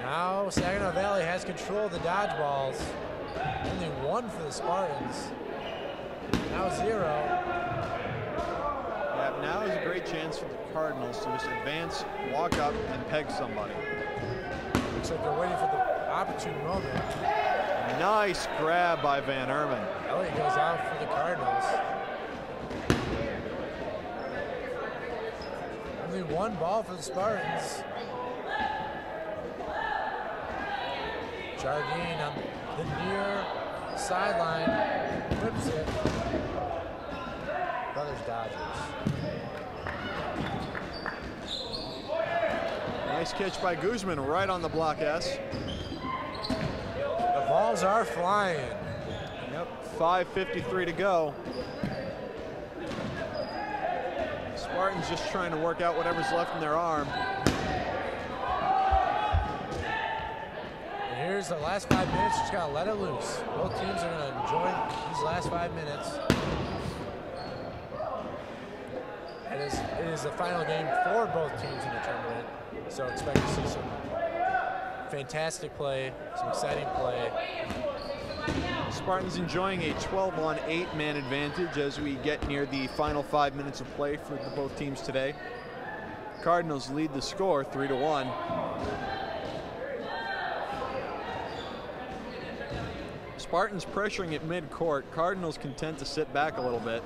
Now Saginaw Valley has control of the dodgeballs. Only 1 for the Spartans. Now 0. Yeah, now is a great chance for the Cardinals to just advance, walk up, and peg somebody. Looks like they're waiting for the opportune moment. Nice grab by Van Erman. Elliott goes out for the Cardinals. Only 1 ball for the Spartans. Jardine on the near sideline, whips it. Brothers Dodgers. Nice catch by Guzman right on the block S. The balls are flying. Yep, 5:53 to go. Spartans just trying to work out whatever's left in their arm. And here's the last 5 minutes, just gotta let it loose. Both teams are gonna enjoy these last 5 minutes. It is the final game for both teams in the tournament, so expect to see some fantastic play, some exciting play. Spartans enjoying a 12-on-8 man advantage as we get near the final 5 minutes of play for both teams today. Cardinals lead the score 3-1. Spartans pressuring at midcourt. Cardinals content to sit back a little bit.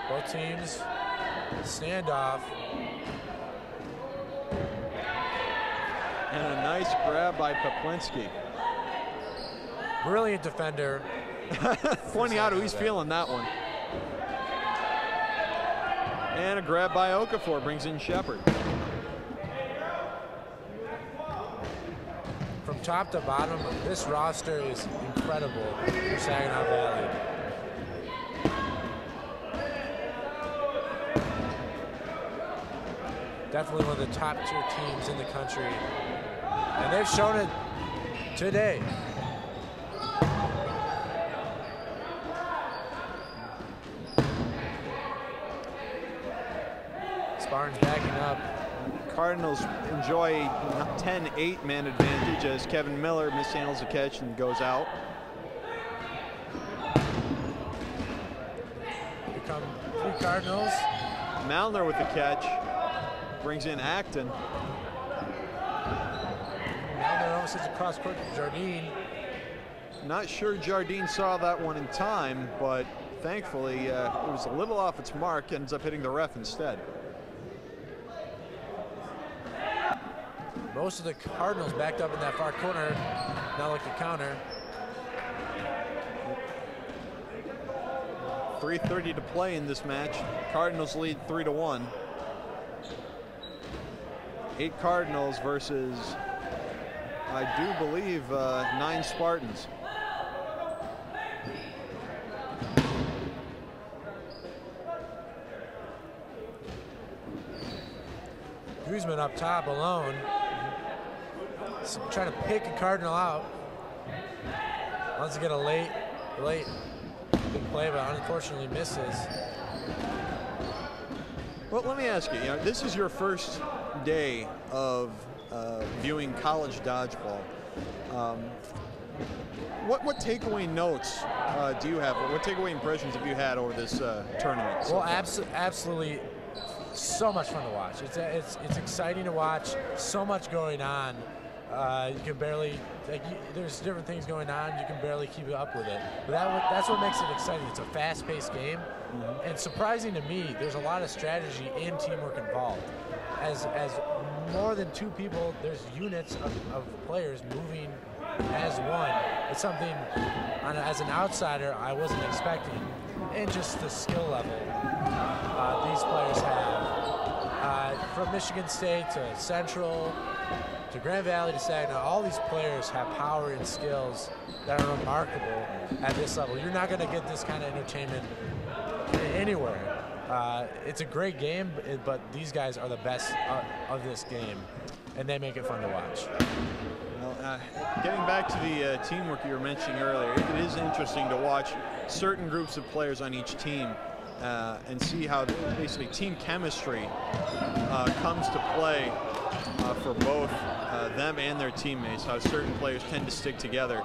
Both teams, standoff. And a nice grab by Poplinski. Brilliant defender. Pointing out who he's feeling that one. And a grab by Okafor brings in Shepard. From top to bottom, this roster is incredible for Saginaw Valley. Definitely one of the top tier teams in the country. And they've shown it today. Spartans backing up. Cardinals enjoy a 10-8 man advantage as Kevin Miller mishandles the catch and goes out. Become 3 Cardinals. Malner with the catch. Brings in Acton. Malner almost hits across court to Jardine. Not sure Jardine saw that one in time, but thankfully it was a little off its mark, ends up hitting the ref instead. Most of the Cardinals backed up in that far corner. Now look to counter. 3:30 to play in this match. Cardinals lead 3-1. 8 Cardinals versus, I do believe, 9 Spartans. Guzman up top alone. Trying to pick a Cardinal out. Wants to get a late big play, but unfortunately misses. Well, let me ask you, this is your first day of viewing college dodgeball. What takeaway notes do you have? What takeaway impressions have you had over this tournament? Well, absolutely, so much fun to watch. It's exciting to watch. So much going on. You can barely, there's different things going on. You can barely keep up with it. But that's what makes it exciting. It's a fast-paced game. Mm-hmm. And surprising to me, there's a lot of strategy and teamwork involved. As more than 2 people, there's units of players moving as one. It's something, as an outsider, I wasn't expecting. And just the skill level these players have. From Michigan State to Central, to Grand Valley to Saginaw, all these players have power and skills that are remarkable at this level. You're not going to get this kind of entertainment anywhere. It's a great game, but these guys are the best of this game, and they make it fun to watch. Well, getting back to the teamwork you were mentioning earlier, it is interesting to watch certain groups of players on each team and see how basically team chemistry comes to play for both them and their teammates, how certain players tend to stick together.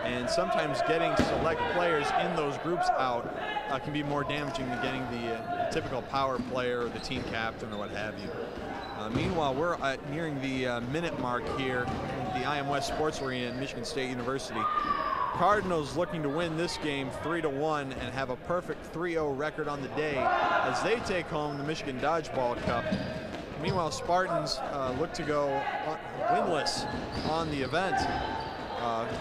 And sometimes getting select players in those groups out can be more damaging than getting the typical power player or the team captain or what have you. Meanwhile, we're nearing the minute mark here in the IM West Sports Arena at Michigan State University. Cardinals looking to win this game 3-1 and have a perfect 3-0 record on the day as they take home the Michigan Dodgeball Cup. Meanwhile, Spartans look to go winless on the event.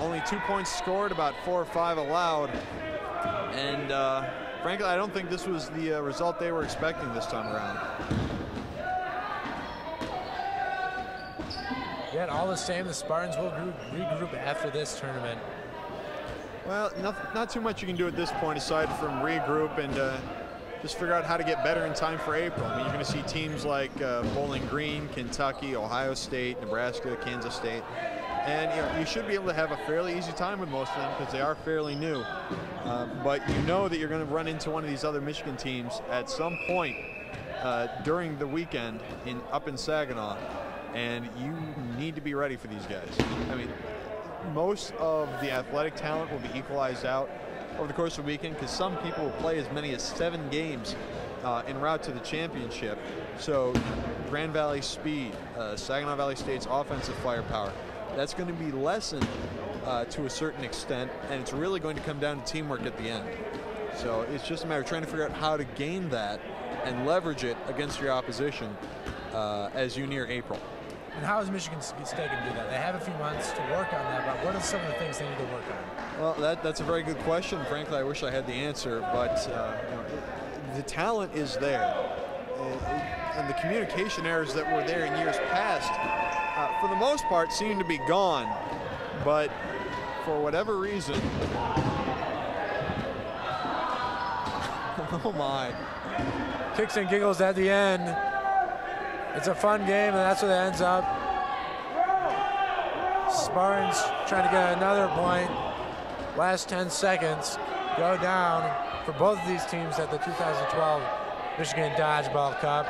Only 2 points scored, about 4 or 5 allowed. And frankly, I don't think this was the result they were expecting this time around. Yet all the same, the Spartans will regroup after this tournament. Well, not too much you can do at this point aside from regroup and just figure out how to get better in time for April. I mean, you're going to see teams like Bowling Green, Kentucky, Ohio State, Nebraska, Kansas State. And you should be able to have a fairly easy time with most of them because they are fairly new. But you know that you're going to run into one of these other Michigan teams at some point during the weekend up in Saginaw. And you need to be ready for these guys. I mean, most of the athletic talent will be equalized out over the course of the weekend because some people will play as many as 7 games en route to the championship. So Grand Valley speed, Saginaw Valley State's offensive firepower, that's going to be lessened to a certain extent, and it's really going to come down to teamwork at the end. So it's just a matter of trying to figure out how to gain that and leverage it against your opposition as you near April. And how is Michigan State going to do that? They have a few months to work on that, but what are some of the things they need to work on? Well, that's a very good question. Frankly, I wish I had the answer, but the talent is there. And the communication errors that were there in years past, for the most part, seem to be gone. But for whatever reason, oh my. Kicks and giggles at the end. It's a fun game, and that's what it ends up. Spartans trying to get another point. Last 10 seconds go down for both of these teams at the 2012 Michigan Dodgeball Cup.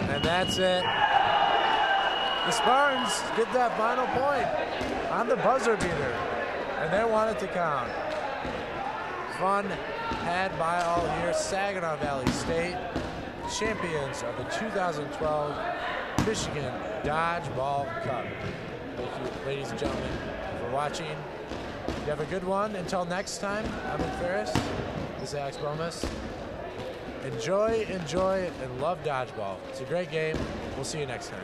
And that's it. The Spartans get that final point on the buzzer beater, and they want it to count. Fun had by all here. Saginaw Valley State, champions of the 2012 Michigan Dodgeball Cup. Thank you, ladies and gentlemen, for watching. You have a good one. Until next time, I'm Nick Ferris. This is Alex Bomas. Enjoy, and love dodgeball. It's a great game. We'll see you next time.